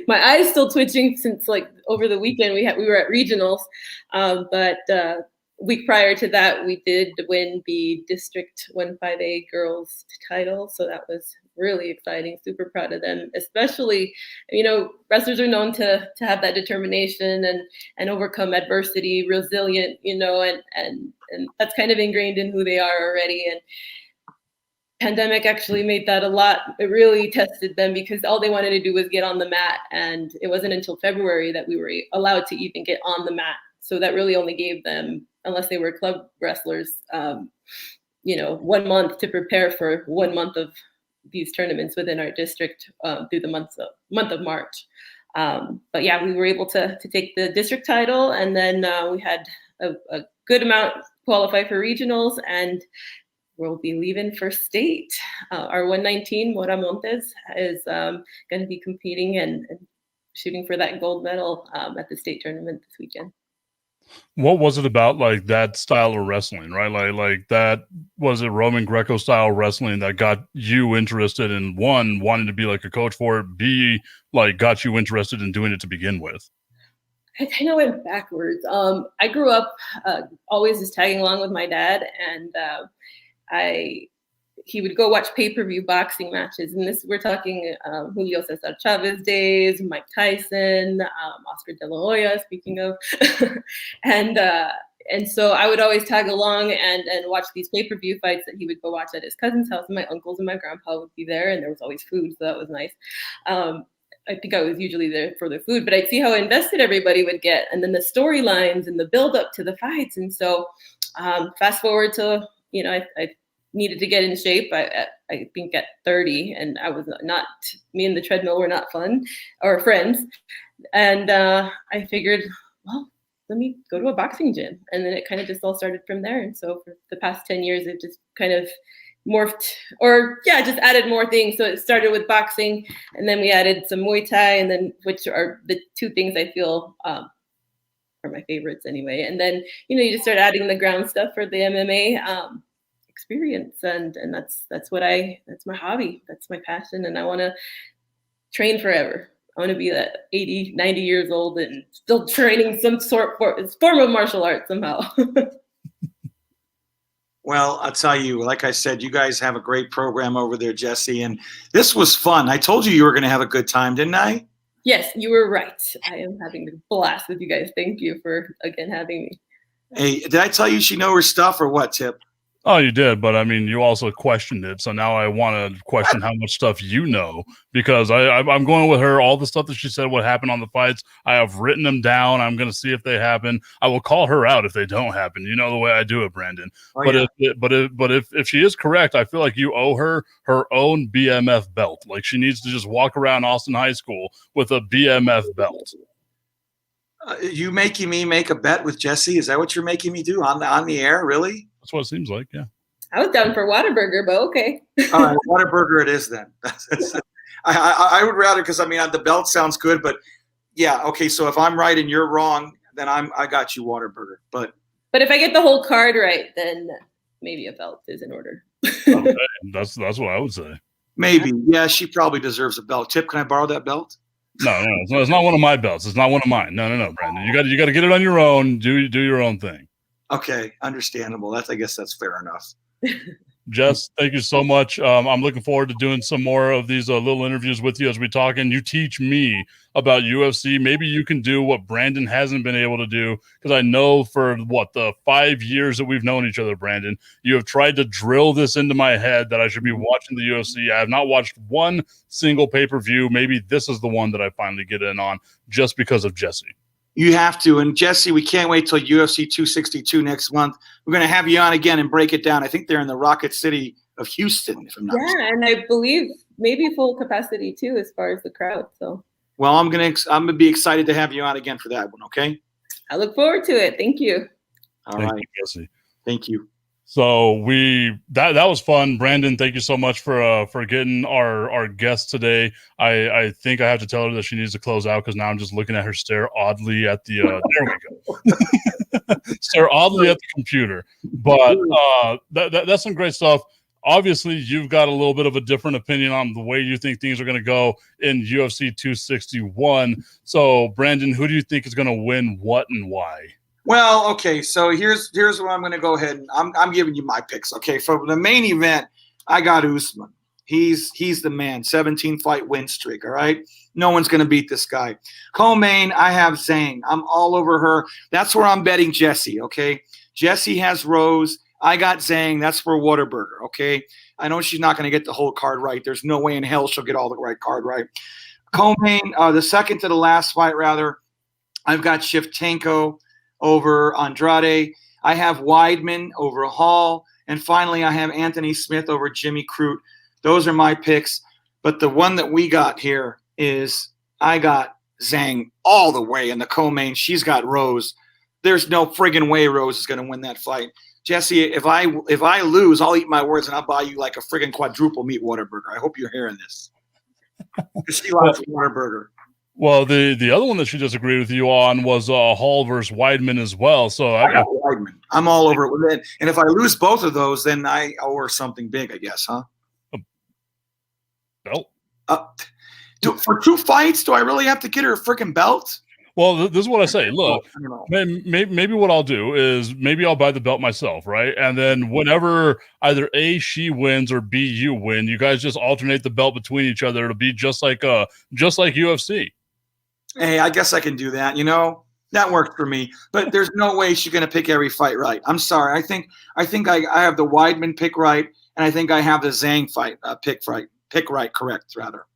Speaker 5: eye's still twitching since like over the weekend we were at regionals, but week prior to that we did win the District 1-5A girls title, so that was really exciting. Super proud of them, especially wrestlers are known to have that determination and overcome adversity, resilient, and that's kind of ingrained in who they are already. And pandemic actually made that it really tested them because all they wanted to do was get on the mat. And it wasn't until February that we were allowed to even get on the mat. So that really only gave them, unless they were club wrestlers, 1 month to prepare for 1 month of these tournaments within our district through the month of March. But yeah, we were able to take the district title, and then we had a good amount qualify for regionals, and we'll be leaving for state. Our 119, Mora Montes, is going to be competing and shooting for that gold medal at the state tournament this weekend.
Speaker 3: What was it about like that style of wrestling, right? Like that, was it Roman Greco style wrestling that got you interested in, one, wanting to be like a coach for it, B, like got you interested in doing it to begin with?
Speaker 5: I kind of went backwards. I grew up always just tagging along with my dad, and he would go watch pay-per-view boxing matches, and we're talking Julio Cesar Chavez days, Mike Tyson, Oscar De La Hoya, speaking of, and so I would always tag along and watch these pay-per-view fights that he would go watch at his cousin's house, and my uncles and my grandpa would be there, and there was always food, so that was nice. I think I was usually there for the food, but I'd see how invested everybody would get, and then the storylines and the build-up to the fights, and so fast forward to I needed to get in shape. I think at 30, and I was not. Me and the treadmill were not fun or friends, and I figured, well, let me go to a boxing gym, and then it kind of just all started from there. And so for the past 10 years, it just kind of morphed, just added more things. So it started with boxing, and then we added some Muay Thai, and then which are the two things I feel are my favorites anyway. And then you just start adding the ground stuff for the MMA. Experience, and that's my hobby, that's my passion, and I want to train forever. I want to be that 80, 90 years old and still training some form of martial arts somehow.
Speaker 4: Well, I'll tell you, like I said, you guys have a great program over there, Jesse, and this was fun. I told you were going to have a good time, didn't I?
Speaker 5: Yes, you were right. I am having a blast with you guys. Thank you for again having me. Hey,
Speaker 4: did I tell you she know her stuff or what, Tip?
Speaker 3: Oh, you did, but I mean, you also questioned it. So now I want to question how much stuff you know, because I'm going with her. All the stuff that she said, what happened on the fights, I have written them down. I'm going to see if they happen. I will call her out if they don't happen. You know the way I do it, Brandon. Oh, but if she is correct, I feel like you owe her own BMF belt. Like she needs to just walk around Austin High School with a BMF belt.
Speaker 4: You making me make a bet with Jesse? Is that what you're making me do on the air? Really?
Speaker 3: That's what it seems like, yeah.
Speaker 5: I was down for Whataburger, but okay.
Speaker 4: All right, Whataburger it is then. I would rather, because I mean the belt sounds good, but yeah, okay. So if I'm right and you're wrong, then I got you Whataburger. But
Speaker 5: if I get the whole card right, then maybe a belt is in order.
Speaker 3: Okay. That's what I would say.
Speaker 4: Maybe, yeah. She probably deserves a belt. Tip, can I borrow that belt?
Speaker 3: No, it's not one of my belts. It's not one of mine. No, Brandon. You got to get it on your own. Do your own thing.
Speaker 4: Okay, understandable. I guess that's fair enough.
Speaker 3: Jess, thank you so much. I'm looking forward to doing some more of these little interviews with you as we talk, and you teach me about UFC. Maybe you can do what Brandon hasn't been able to do, because I know for the 5 years that we've known each other, Brandon, you have tried to drill this into my head that I should be watching the UFC. I have not watched one single pay-per-view. Maybe this is the one that I finally get in on just because of Jesse.
Speaker 4: You have to. And Jesse, we can't wait till UFC 262 next month. We're going to have you on again and break it down. I think they're in the Rocket City of Houston, if I'm not mistaken.
Speaker 5: And I believe maybe full capacity too, as far as the crowd. So,
Speaker 4: well, I'm gonna be excited to have you on again for that one. Okay.
Speaker 5: I look forward to it. Thank you.
Speaker 4: All right,
Speaker 3: you, Jesse.
Speaker 4: Thank you.
Speaker 3: So that was fun. Brandon, thank you so much for getting our guest today. I think I have to tell her that she needs to close out, because now I'm just looking at her stare oddly at the there we go. Stare oddly at the computer. But that's some great stuff. Obviously, you've got a little bit of a different opinion on the way you think things are going to go in UFC 261. So, Brandon, who do you think is going to win what and why?
Speaker 4: Well, okay, so here's what I'm going to go ahead and I'm giving you my picks. Okay, for the main event, I got Usman. He's the man. 17-fight win streak. All right, no one's going to beat this guy. Co-main, I have Zhang. I'm all over her. That's where I'm betting Jesse. Okay, Jesse has Rose. I got Zhang. That's for Whataburger. Okay, I know she's not going to get the whole card right. There's no way in hell she'll get all the right card right. Co-main, the second to the last fight, rather, I've got Shevchenko over Andrade. I have Weidman over Hall. And finally, I have Anthony Smith over Jimmy Crute. Those are my picks. But the one that we got here is I got Zhang all the way in the co-main. She's got Rose. There's no friggin' way Rose is going to win that fight. Jesse, if I lose, I'll eat my words and I'll buy you like a friggin' quadruple meat Whataburger. I hope you're hearing this. She loves Whataburger.
Speaker 3: Well, the other one that she disagreed with you on was Hall versus Weidman as well. So
Speaker 4: I got Weidman. I'm all over it with it. And if I lose both of those, then I owe her something big, I guess, huh?
Speaker 3: Belt?
Speaker 4: For 2 fights, do I really have to get her a freaking belt?
Speaker 3: Well, this is what I say. Look, maybe what I'll do is maybe I'll buy the belt myself, right? And then whenever either A, she wins, or B, you win, you guys just alternate the belt between each other. It'll be just like UFC.
Speaker 4: Hey, I guess I can do that. You know, that worked for me. But there's no way she's going to pick every fight right. I'm sorry. I think I have the Weidman pick right, and I think I have the Zhang fight pick right. Correct, rather.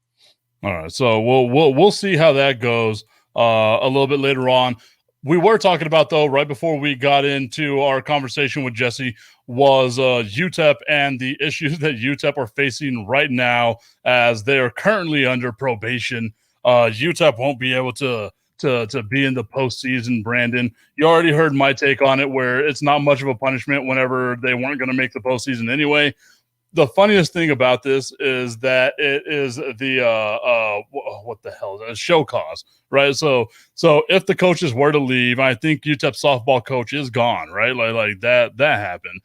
Speaker 3: All right. So we'll see how that goes a little bit later on. We were talking about, though, right before we got into our conversation with Jesse, was UTEP and the issues that UTEP are facing right now as they are currently under probation. UTEP won't be able to be in the postseason, Brandon. You already heard my take on it, where it's not much of a punishment whenever they weren't going to make the postseason anyway. The funniest thing about this is that it is the what the hell is that? Show cause, right? So if the coaches were to leave, I think UTEP softball coach is gone, right? Like that happened.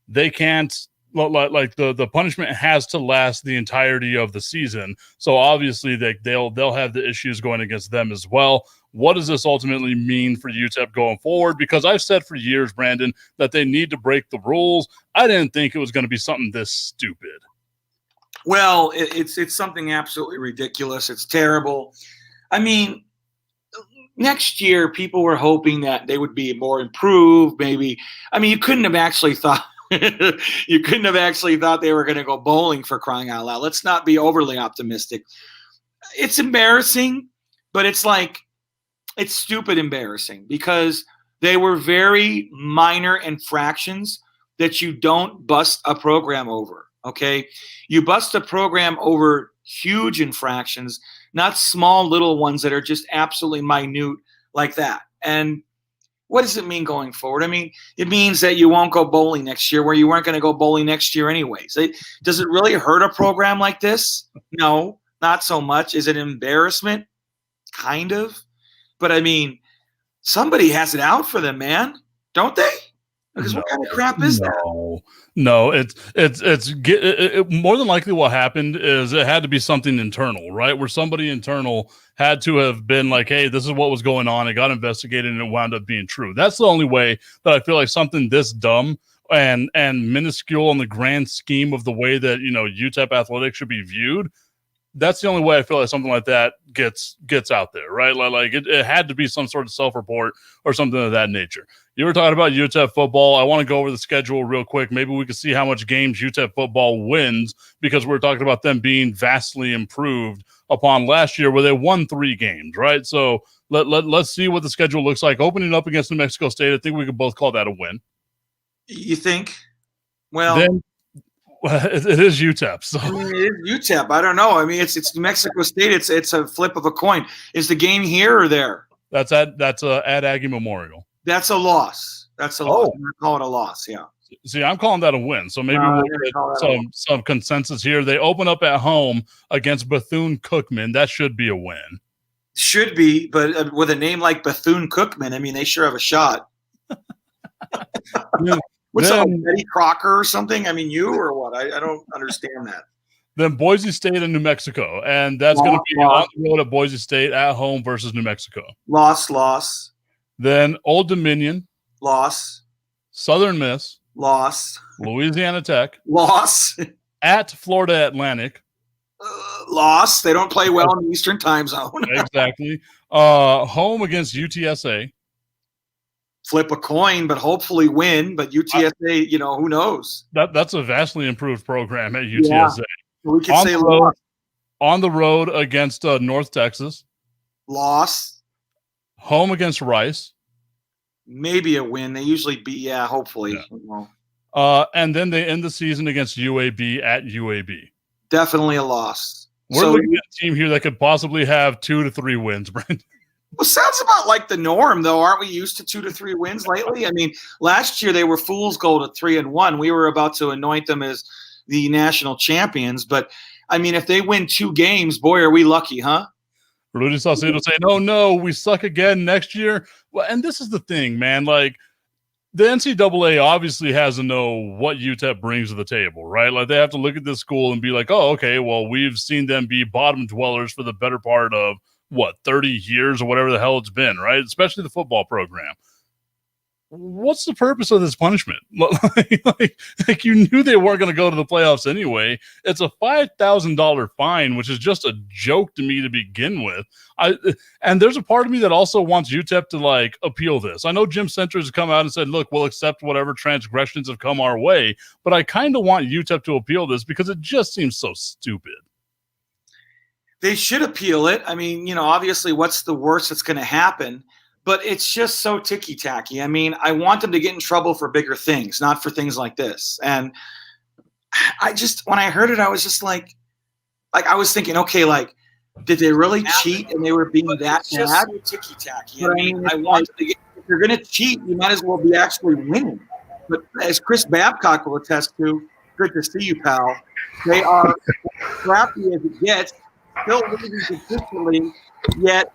Speaker 3: They can't. Like the punishment has to last the entirety of the season. So obviously they'll have the issues going against them as well. What does this ultimately mean for UTEP going forward? Because I've said for years, Brandon, that they need to break the rules. I didn't think it was going to be something this stupid.
Speaker 4: Well, it's something absolutely ridiculous. It's terrible. I mean, next year people were hoping that they would be more improved. Maybe. I mean, you couldn't have actually thought they were going to go bowling, for crying out loud. Let's not be overly optimistic. It's embarrassing, but it's stupid embarrassing, because they were very minor infractions that you don't bust a program over, okay? You bust a program over huge infractions, not small little ones that are just absolutely minute like that. And what does it mean going forward? I mean, it means that you won't go bowling next year, where you weren't going to go bowling next year anyways. Does it really hurt a program like this? No, not so much. Is it an embarrassment? Kind of. But, I mean, somebody has it out for them, man. Don't they? Because what kind of crap is that?
Speaker 3: No, it's more than likely what happened is it had to be something internal, right? Where somebody internal had to have been like, hey, this is what was going on. It got investigated and it wound up being true. That's the only way that I feel like something this dumb and minuscule in the grand scheme of the way that UTEP athletics should be viewed. That's the only way I feel like something like that gets out there, right? Like it had to be some sort of self-report or something of that nature. You were talking about UTEP football. I want to go over the schedule real quick. Maybe we can see how much games UTEP football wins, because we're talking about them being vastly improved upon last year where they won 3 games, right? So let's see what the schedule looks like. Opening up against New Mexico State, I think we could both call that a win.
Speaker 4: You think? Well,
Speaker 3: then it is UTEP. So
Speaker 4: I mean, it is UTEP. I don't know. I mean, it's New Mexico State. It's a flip of a coin. Is the game here or there?
Speaker 3: That's at Aggie Memorial.
Speaker 4: That's a loss. That's a loss. I'm gonna call it a loss. Yeah.
Speaker 3: See, I'm calling that a win. So maybe we'll get some consensus here. They open up at home against Bethune-Cookman. That should be a win.
Speaker 4: Should be, but with a name like Bethune-Cookman, I mean, they sure have a shot. What's up, Betty Crocker or something? I mean, you or what? I don't understand that.
Speaker 3: Then Boise State and New Mexico, and that's going to be on the road at Boise State at home versus New Mexico.
Speaker 4: Loss.
Speaker 3: Then Old Dominion.
Speaker 4: Loss.
Speaker 3: Southern Miss.
Speaker 4: Loss.
Speaker 3: Louisiana Tech.
Speaker 4: Loss.
Speaker 3: At Florida Atlantic.
Speaker 4: Loss. They don't play well in the Eastern time zone.
Speaker 3: Exactly. Home against UTSA.
Speaker 4: Flip a coin, but hopefully win. But UTSA, who knows?
Speaker 3: That's a vastly improved program at UTSA. Yeah.
Speaker 4: We could say loss.
Speaker 3: On the road against North Texas.
Speaker 4: Loss.
Speaker 3: Home against Rice.
Speaker 4: Maybe a win. They usually beat. Yeah, hopefully. Yeah.
Speaker 3: And then they end the season against UAB at UAB.
Speaker 4: Definitely a loss.
Speaker 3: We're looking at a team here that could possibly have 2 to 3 wins, Brent.
Speaker 4: Well, sounds about like the norm, though. Aren't we used to 2 to 3 wins lately? I mean, last year they were fool's gold at 3-1. We were about to anoint them as the national champions. But, I mean, if they win 2 games, boy, are we lucky, huh?
Speaker 3: Rudy Saucedo saying, no, we suck again next year. Well, and this is the thing, man. Like, the NCAA obviously has to know what UTEP brings to the table, right? Like, they have to look at this school and be like, oh, okay, well, we've seen them be bottom dwellers for the better part of 30 years or whatever the hell it's been, right? Especially the football program. What's the purpose of this punishment? like you knew they weren't going to go to the playoffs anyway. It's a $5,000 fine, which is just a joke to me to begin with. And there's a part of me that also wants UTEP to appeal this. I know Jim Centers has come out and said, look, we'll accept whatever transgressions have come our way, but I kind of want UTEP to appeal this because it just seems so stupid.
Speaker 4: They should appeal it. I mean, obviously what's the worst that's going to happen? But it's just so ticky-tacky. I mean, I want them to get in trouble for bigger things, not for things like this. And when I heard it, I was just like I was thinking, okay, did they really cheat and they were being that bad? Ticky-tacky. I mean, I want them to get, if you're going to cheat, you might as well be actually winning. But as Chris Babcock will attest to, good to see you, pal, they are crappy as it gets, still losing consistently, yet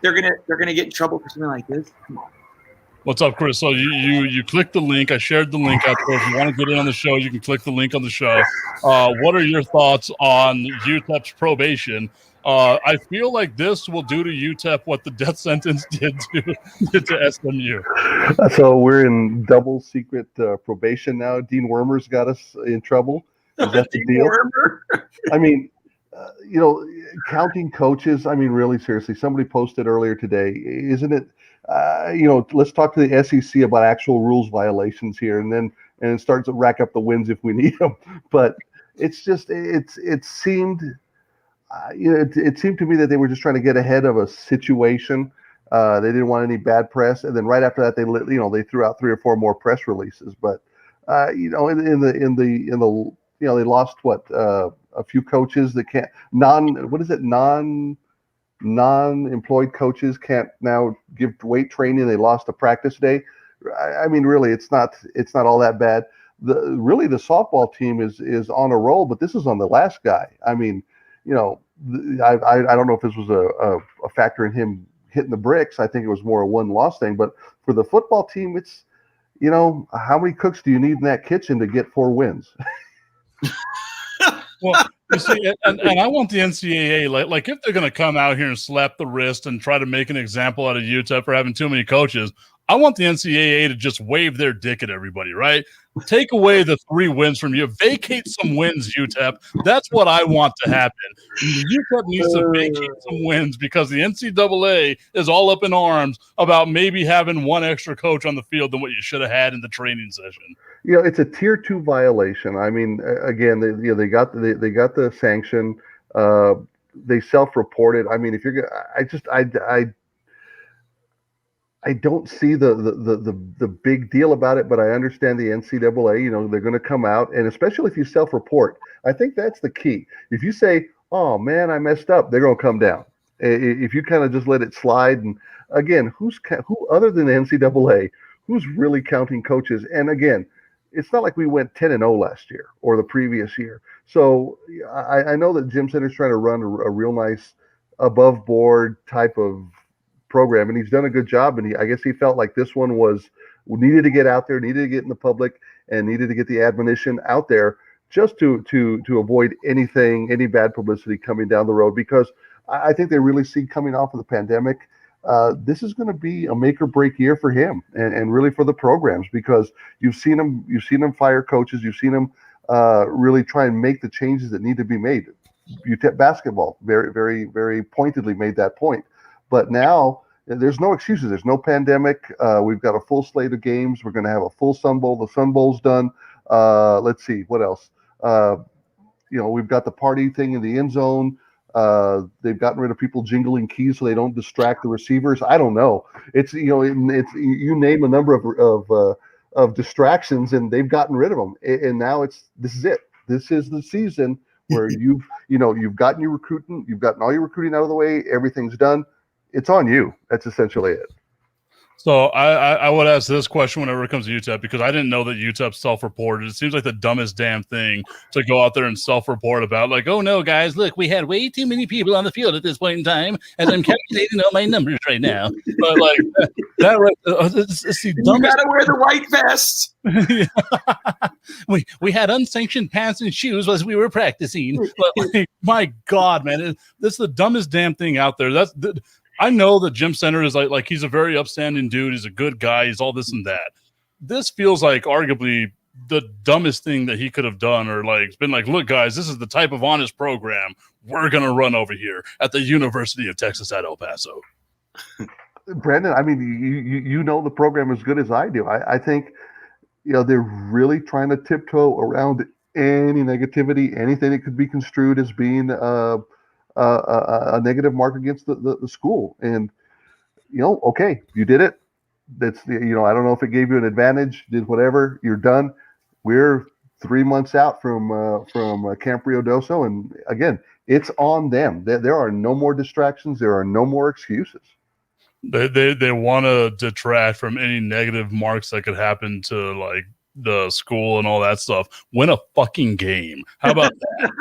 Speaker 4: they're gonna get in trouble for something like this. Come on.
Speaker 3: What's up, Chris? So you click the link. I shared the link out there. If you want to get in on the show, you can click the link on the show. What are your thoughts on UTEP's probation? I feel like this will do to UTEP what the death sentence did to SMU.
Speaker 6: So we're in double secret probation now. Dean Wormer's got us in trouble. Is that the deal? I mean, counting coaches. I mean, really seriously, somebody posted earlier today, isn't it? Let's talk to the SEC about actual rules violations here, and start to rack up the wins if we need them. But it's just, it seemed to me that they were just trying to get ahead of a situation. They didn't want any bad press, and then right after that, they threw out 3 or 4 more press releases. But they lost a few coaches that can't non-employed coaches can't now give weight training. They lost a practice day. I mean, really, it's not all that bad. The softball team is on a roll, but this is on the last guy. I mean, I don't know if this was a factor in him hitting the bricks. I think it was more a 1-loss thing. But for the football team, it's how many cooks do you need in that kitchen to get 4 wins?
Speaker 3: Well, you see, and I want the NCAA, if they're going to come out here and slap the wrist and try to make an example out of UTEP for having too many coaches, I want the NCAA to just wave their dick at everybody, right? Take away the 3 wins from you. Vacate some wins, UTEP. That's what I want to happen. UTEP needs to vacate some wins because the NCAA is all up in arms about maybe having one extra coach on the field than what you should have had in the training session.
Speaker 6: It's a tier 2 violation. I mean, again, they got the sanction. They self-reported. I mean, if you're, I don't see the big deal about it, but I understand the NCAA. They're going to come out, and especially if you self-report, I think that's the key. If you say, "Oh man, I messed up," they're going to come down. If you kind of just let it slide, and again, who other than the NCAA, who's really counting coaches? And again, it's not like we went 10-0 last year or the previous year. So I know that Jim Center's trying to run a real nice above board type of program, and he's done a good job. And I guess he felt like this one needed to get out there, needed to get in the public, and needed to get the admonition out there just to avoid any bad publicity coming down the road, because I think they really see coming off of the pandemic, this is going to be a make or break year for him and really for the programs, because you've seen him fire coaches, you've seen him really try and make the changes that need to be made. UTEP basketball very, very, very pointedly made that point. But now there's no excuses. There's no pandemic. We've got a full slate of games. We're going to have a full Sun Bowl. The Sun Bowl's done. Let's see what else. We've got the party thing in the end zone. They've gotten rid of people jingling keys so they don't distract the receivers. I don't know. It's you name a number of distractions, and they've gotten rid of them. And now this is it. This is the season where you've gotten your recruiting. You've gotten all your recruiting out of the way. Everything's done. It's on you. That's essentially it.
Speaker 3: So I would ask this question whenever it comes to UTEP, because I didn't know that UTEP self-reported. It seems like the dumbest damn thing to go out there and self-report about, like, oh no, guys, look, we had way too many people on the field at this point in time, and I'm calculating all my numbers right now. But like that right, it's the dumbest.
Speaker 4: You gotta wear the white vest.
Speaker 3: we had unsanctioned pants and shoes as we were practicing. But like, my God, man, this is the dumbest damn thing out there. I know that Jim Center is like he's a very upstanding dude. He's a good guy. He's all this and that. This feels like arguably the dumbest thing that he could have done, or like it's been like, look, guys, this is the type of honest program we're going to run over here at the University of Texas at El Paso.
Speaker 6: Brandon, I mean, you know the program as good as I do. I think, they're really trying to tiptoe around any negativity, anything that could be construed as being a negative mark against the school. And okay, you did it. That's I don't know if it gave you an advantage, did whatever, you're done. We're 3 months out from Camp Rio Doso, and again, it's on them. There are no more distractions, there are no more excuses.
Speaker 3: They want to detract from any negative marks that could happen to like the school and all that stuff. Win a fucking game. How about that?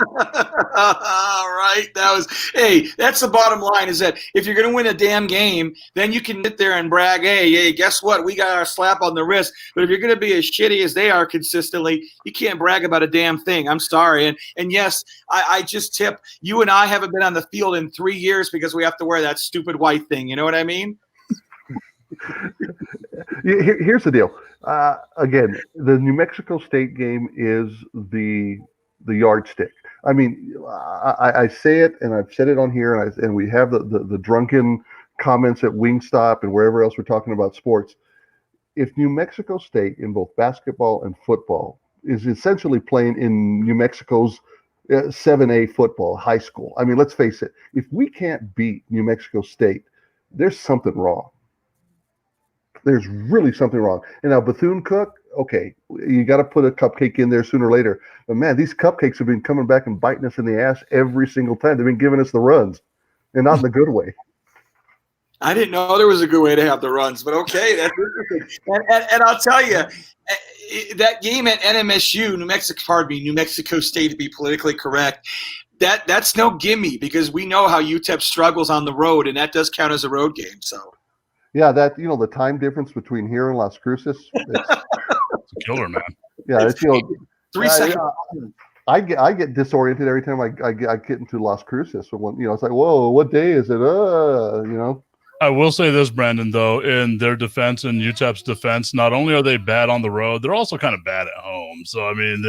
Speaker 4: All right. That's the bottom line, is that if you're going to win a damn game, then you can sit there and brag, hey, guess what? We got our slap on the wrist. But if you're going to be as shitty as they are consistently, you can't brag about a damn thing. I'm sorry. And yes, I just tip, you and I haven't been on the field in 3 years because we have to wear that stupid white thing. You know what I mean?
Speaker 6: Here's the deal. Again, the New Mexico State game is the yardstick. I mean, I say it, and I've said it on here, and we have the drunken comments at Wingstop and wherever else we're talking about sports. If New Mexico State in both basketball and football is essentially playing in New Mexico's 7A football, high school, I mean, let's face it, if we can't beat New Mexico State, there's something wrong. There's really something wrong. And now Bethune-Cook, okay, you got to put a cupcake in there sooner or later. But man, these cupcakes have been coming back and biting us in the ass every single time. They've been giving us the runs, and not in the good way.
Speaker 4: I didn't know there was a good way to have the runs, but okay, that's interesting. And I'll tell you, that game at NMSU, New Mexico State, to be politically correct, that's no gimme, because we know how UTEP struggles on the road, and that does count as a road game. So.
Speaker 6: Yeah, that the time difference between here and Las Cruces, it's
Speaker 3: a killer, man.
Speaker 6: Yeah, it's
Speaker 4: 3 seconds.
Speaker 6: I get disoriented every time I get into Las Cruces. So when it's like, whoa, what day is it?
Speaker 3: I will say this, Brandon, though, in their defense and UTEP's defense, not only are they bad on the road, they're also kind of bad at home. So, I mean,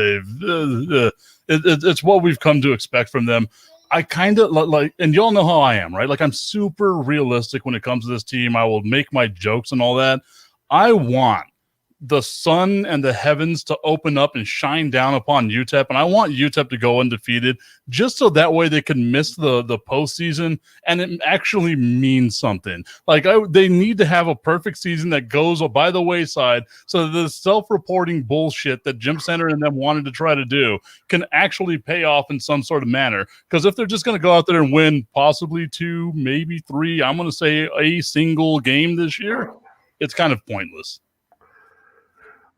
Speaker 3: it's what we've come to expect from them. I kind of like, and y'all know how I am, right? Like, I'm super realistic when it comes to this team. I will make my jokes and all that. I want the sun and the heavens to open up and shine down upon UTEP, and I want UTEP to go undefeated, just so that way they can miss the postseason, and it actually means something. Like, they need to have a perfect season that goes by the wayside, so that the self-reporting bullshit that Jim Center and them wanted to try to do can actually pay off in some sort of manner. Because if they're just going to go out there and win possibly 2, maybe 3, I'm going to say a single game this year, it's kind of pointless.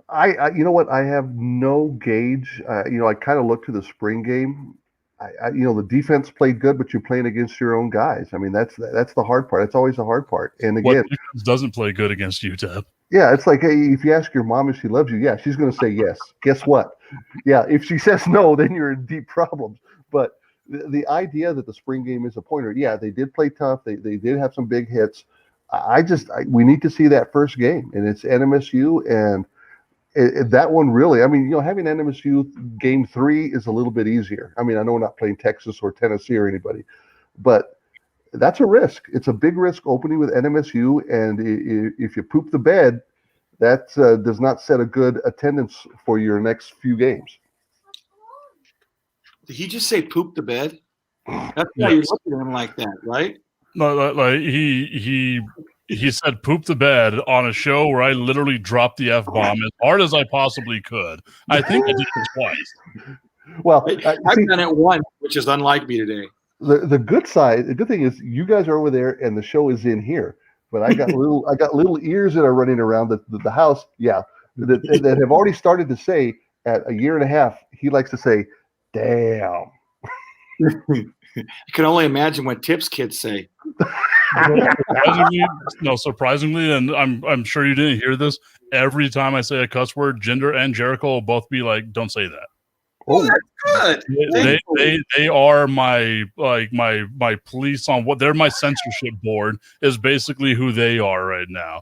Speaker 6: I you know what? I have no gauge. I kind of look to the spring game. The defense played good, but you're playing against your own guys. I mean, that's the hard part. That's always the hard part. And again,
Speaker 3: what defense doesn't play good against UTEP?
Speaker 6: Yeah, it's like, hey, if you ask your mom if she loves you, yeah, she's going to say yes. Guess what? Yeah, if she says no, then you're in deep problems. But the idea that the spring game is a pointer, yeah, they did play tough. They did have some big hits. We need to see that first game, and it's NMSU and. That one really, I mean, having NMSU game 3 is a little bit easier. I mean, I know we're not playing Texas or Tennessee or anybody, but that's a risk. It's a big risk opening with NMSU, and if you poop the bed, that does not set a good attendance for your next few games.
Speaker 4: Did he just say poop the bed? That's why you're looking at him like that, right?
Speaker 3: No, like he said poop the bed on a show where I literally dropped the F-bomb as hard as I possibly could. I think I did it twice.
Speaker 6: Well,
Speaker 4: I've done it once, which is unlike me today.
Speaker 6: The good thing is you guys are over there and the show is in here. But I got little ears that are running around the house, that have already started to say at a year and a half, he likes to say, damn.
Speaker 4: I can only imagine what Tip's kids say.
Speaker 3: Surprisingly, and I'm sure you didn't hear this. Every time I say a cuss word, Jinder and Jericho will both be like, "Don't say that."
Speaker 4: Oh, that's good.
Speaker 3: They are my police on what they're my censorship board is basically who they are right now.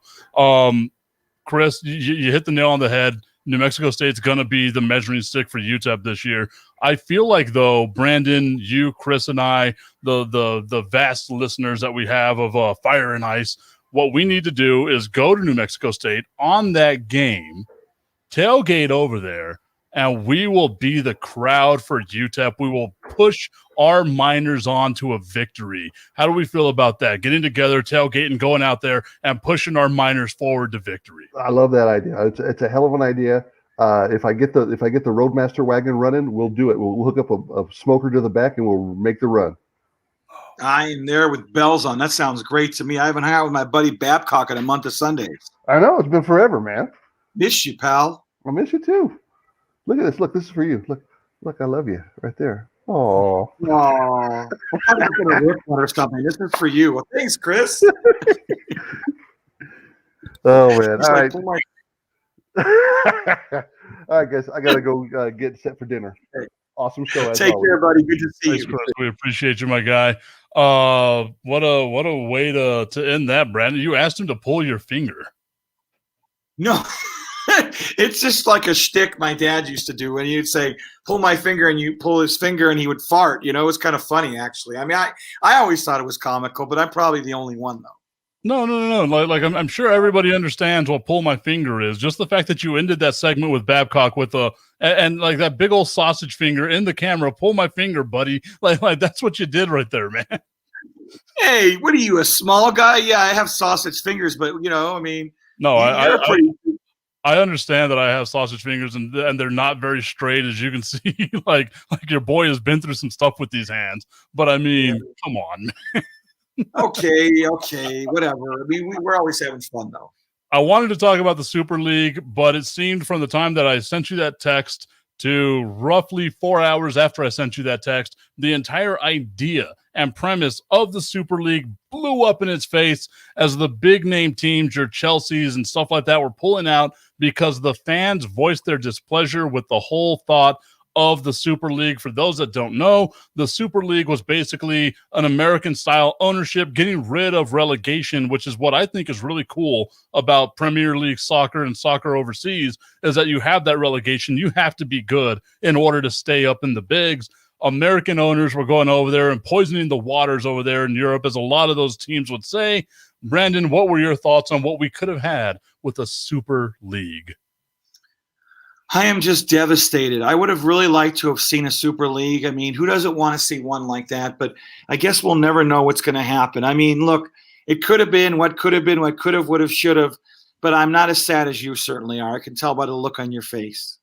Speaker 3: Chris, you hit the nail on the head. New Mexico State's gonna be the measuring stick for UTEP this year. I feel like, though, Brandon, you, Chris, and I, the vast listeners that we have of Fire and Ice, what we need to do is go to New Mexico State on that game, tailgate over there, and we will be the crowd for UTEP. We will push our Miners on to a victory. How do we feel about that? Getting together, tailgating, going out there, and pushing our Miners forward to victory.
Speaker 6: I love that idea. It's a hell of an idea. If I get the Roadmaster wagon running, we'll do it. We'll hook up a smoker to the back and we'll make the run.
Speaker 4: I am there with bells on. That sounds great to me. I haven't hung out with my buddy Babcock in a month of Sundays.
Speaker 6: I know, it's been forever, man.
Speaker 4: Miss you, pal.
Speaker 6: I miss you too. Look at this. Look, this is for you. Look, I love you right there. Oh,
Speaker 4: I'm probably going to rip one or something. This is for you. Well, thanks, Chris.
Speaker 6: Oh man! All right. All right, guys. I gotta go get set for dinner. Awesome show.
Speaker 4: Take care, buddy. Good to see
Speaker 3: Thanks,
Speaker 4: you.
Speaker 3: Chris. We appreciate you, my guy. What a way to end that, Brandon. You asked him to pull your finger.
Speaker 4: No. It's just like a shtick my dad used to do when he'd say, pull my finger, and you pull his finger and he would fart. It's kind of funny, actually. I mean, I always thought it was comical, but I'm probably the only one, though.
Speaker 3: No. Like I'm sure everybody understands what pull my finger is. Just the fact that you ended that segment with Babcock with and like that big old sausage finger in the camera, pull my finger, buddy. Like that's what you did right there, man.
Speaker 4: Hey, what are you, a small guy? Yeah, I have sausage fingers, but I mean,
Speaker 3: no, I understand that I have sausage fingers and they're not very straight, as you can see. like your boy has been through some stuff with these hands, but I mean, come on, man.
Speaker 4: Okay, whatever. I mean, we're always having fun, though.
Speaker 3: I wanted to talk about the Super League, but it seemed from the time that I sent you that text to roughly 4 hours after I sent you that text, the entire idea and premise of the Super League blew up in its face as the big name teams, your Chelseas and stuff like that, were pulling out because the fans voiced their displeasure with the whole thought of the Super League. For those that don't know, the Super League was basically an American-style ownership, getting rid of relegation, which is what I think is really cool about Premier League soccer and soccer overseas, is that you have that relegation. You have to be good in order to stay up in the bigs. American owners were going over there and poisoning the waters over there in Europe, as a lot of those teams would say. Brandon, what were your thoughts on what we could have had with a Super League?
Speaker 4: I am just devastated. I would have really liked to have seen a Super League. I mean, who doesn't want to see one like that? But I guess we'll never know what's going to happen. I mean, look, it could have been, what could have been, what could have, would have, should have. But I'm not as sad as you certainly are. I can tell by the look on your face.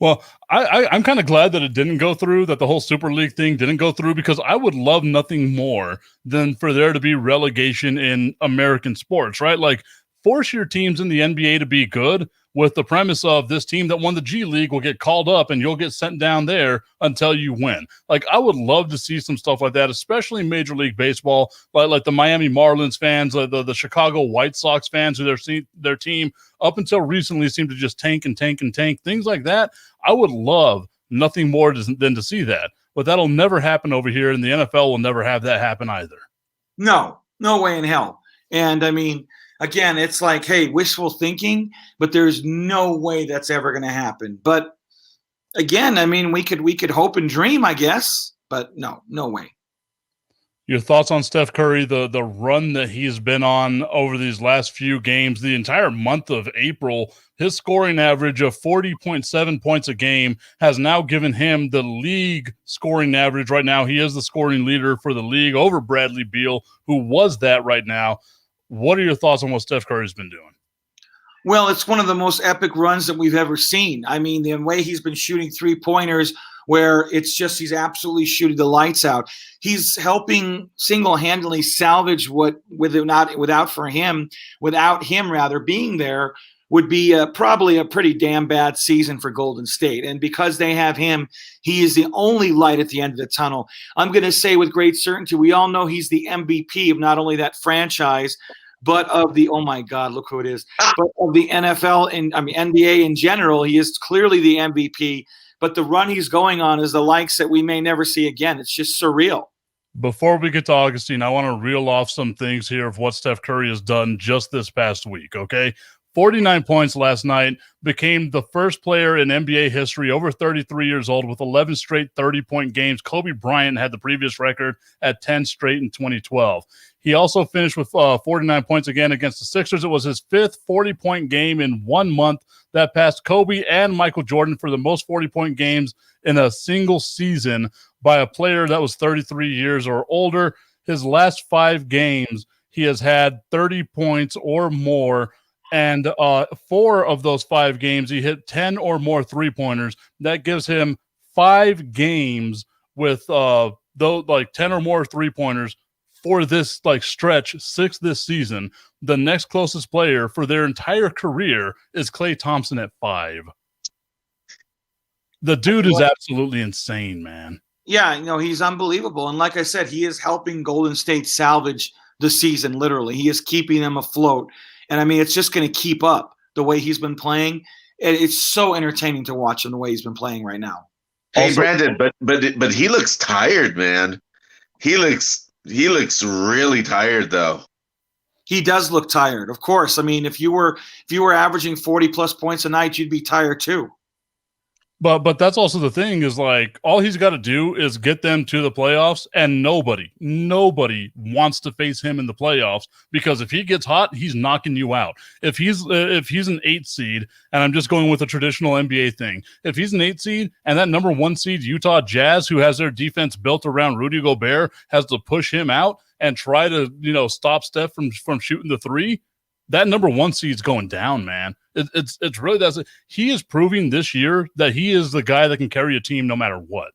Speaker 3: Well, I'm kind of glad that it didn't go through, that the whole Super League thing didn't go through, because I would love nothing more than for there to be relegation in American sports, right? Like, force your teams in the NBA to be good with the premise of this team that won the G League will get called up and you'll get sent down there until you win. Like, I would love to see some stuff like that, especially Major League Baseball, like the Miami Marlins fans, the Chicago White Sox fans, who their team up until recently seemed to just tank and tank and tank, things like that. I would love nothing more than to see that, but that'll never happen over here, and the NFL will never have that happen either.
Speaker 4: No way in hell. And I mean, again, it's like, hey, wishful thinking, but there's no way that's ever going to happen. But again, I mean, we could hope and dream, I guess, but no way.
Speaker 3: Your thoughts on Steph Curry, the run that he's been on over these last few games, the entire month of April, his scoring average of 40.7 points a game has now given him the league scoring average. Right now, he is the scoring leader for the league over Bradley Beal, who was that right now. What are your thoughts on what Steph Curry's been doing?
Speaker 4: Well, it's one of the most epic runs that we've ever seen. I mean, the way he's been shooting three-pointers, where it's just he's absolutely shooting the lights out. He's helping single-handedly salvage what without him being there would be probably a pretty damn bad season for Golden State. And because they have him, he is the only light at the end of the tunnel. I'm going to say with great certainty, we all know he's the MVP of not only that franchise, but of the, oh my God, look who it is, but of the NFL and NBA in general. He is clearly the MVP, but the run he's going on is the likes that we may never see again. It's just surreal.
Speaker 3: Before we get to Augustine, I want to reel off some things here of what Steph Curry has done just this past week, okay? 49 points last night, became the first player in NBA history over 33 years old with 11 straight 30-point games. Kobe Bryant had the previous record at 10 straight in 2012. He also finished with 49 points again against the Sixers. It was his fifth 40-point game in 1 month. That passed Kobe and Michael Jordan for the most 40-point games in a single season by a player that was 33 years or older. His last 5 games, he has had 30 points or more, and 4 of those 5 games, he hit 10 or more three-pointers. That gives him 5 games with 10 or more three-pointers for this stretch, 6 this season. The next closest player for their entire career is Klay Thompson at 5. The dude is absolutely insane, man.
Speaker 4: Yeah, he's unbelievable. And like I said, he is helping Golden State salvage the season, literally. He is keeping them afloat. And I mean, it's just going to keep up the way he's been playing. It's so entertaining to watch him the way he's been playing right now.
Speaker 7: Hey, also, Brandon, but he looks tired, man. He looks really tired, though.
Speaker 4: He does look tired, of course. I mean, if you were averaging 40+ points a night, you'd be tired too.
Speaker 3: But that's also the thing, is all he's got to do is get them to the playoffs, and nobody wants to face him in the playoffs, because if he gets hot, he's knocking you out. If he's an 8 seed, and I'm just going with a traditional NBA thing, if he's an 8 seed and that number 1 seed Utah Jazz, who has their defense built around Rudy Gobert, has to push him out and try to stop Steph from shooting the 3, that number 1 seed's going down, man. It's really that's it. He is proving this year that he is the guy that can carry a team no matter what.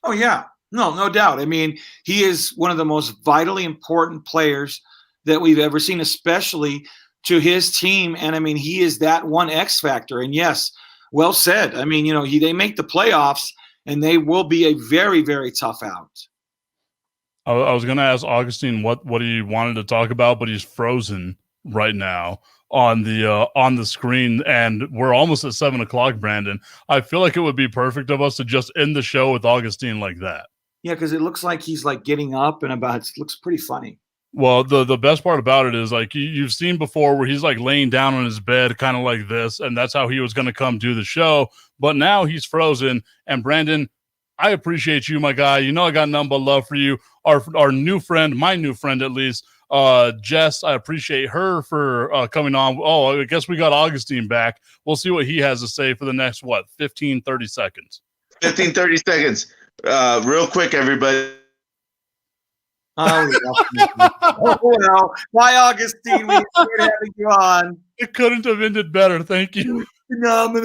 Speaker 4: Oh yeah, no doubt. I mean, he is one of the most vitally important players that we've ever seen, especially to his team. And I mean, he is that one X factor. And yes, well said. I mean, they make the playoffs, and they will be a very, very tough out.
Speaker 3: I was going to ask Augustine what he wanted to talk about, but he's frozen right now. on the screen, and we're almost at 7:00, Brandon. I feel like it would be perfect of us to just end the show with Augustine like that.
Speaker 4: Yeah, because it looks like he's like getting up and about. It looks pretty funny.
Speaker 3: Well, the best part about it is like you've seen before where he's like laying down on his bed, kind of like this, and that's how he was going to come do the show. But now he's frozen. And Brandon, I appreciate you, my guy. You know I got nothing but love for you. Our new friend, my new friend at least, Jess. I appreciate her for coming on. Oh, I guess we got Augustine back. We'll see what he has to say for the next 15, 30 seconds.
Speaker 7: 15, 30 seconds. Real quick, everybody.
Speaker 4: Oh, well, bye, Augustine. We enjoyed having you on.
Speaker 3: It couldn't have ended better. Thank you.
Speaker 4: Phenomenal.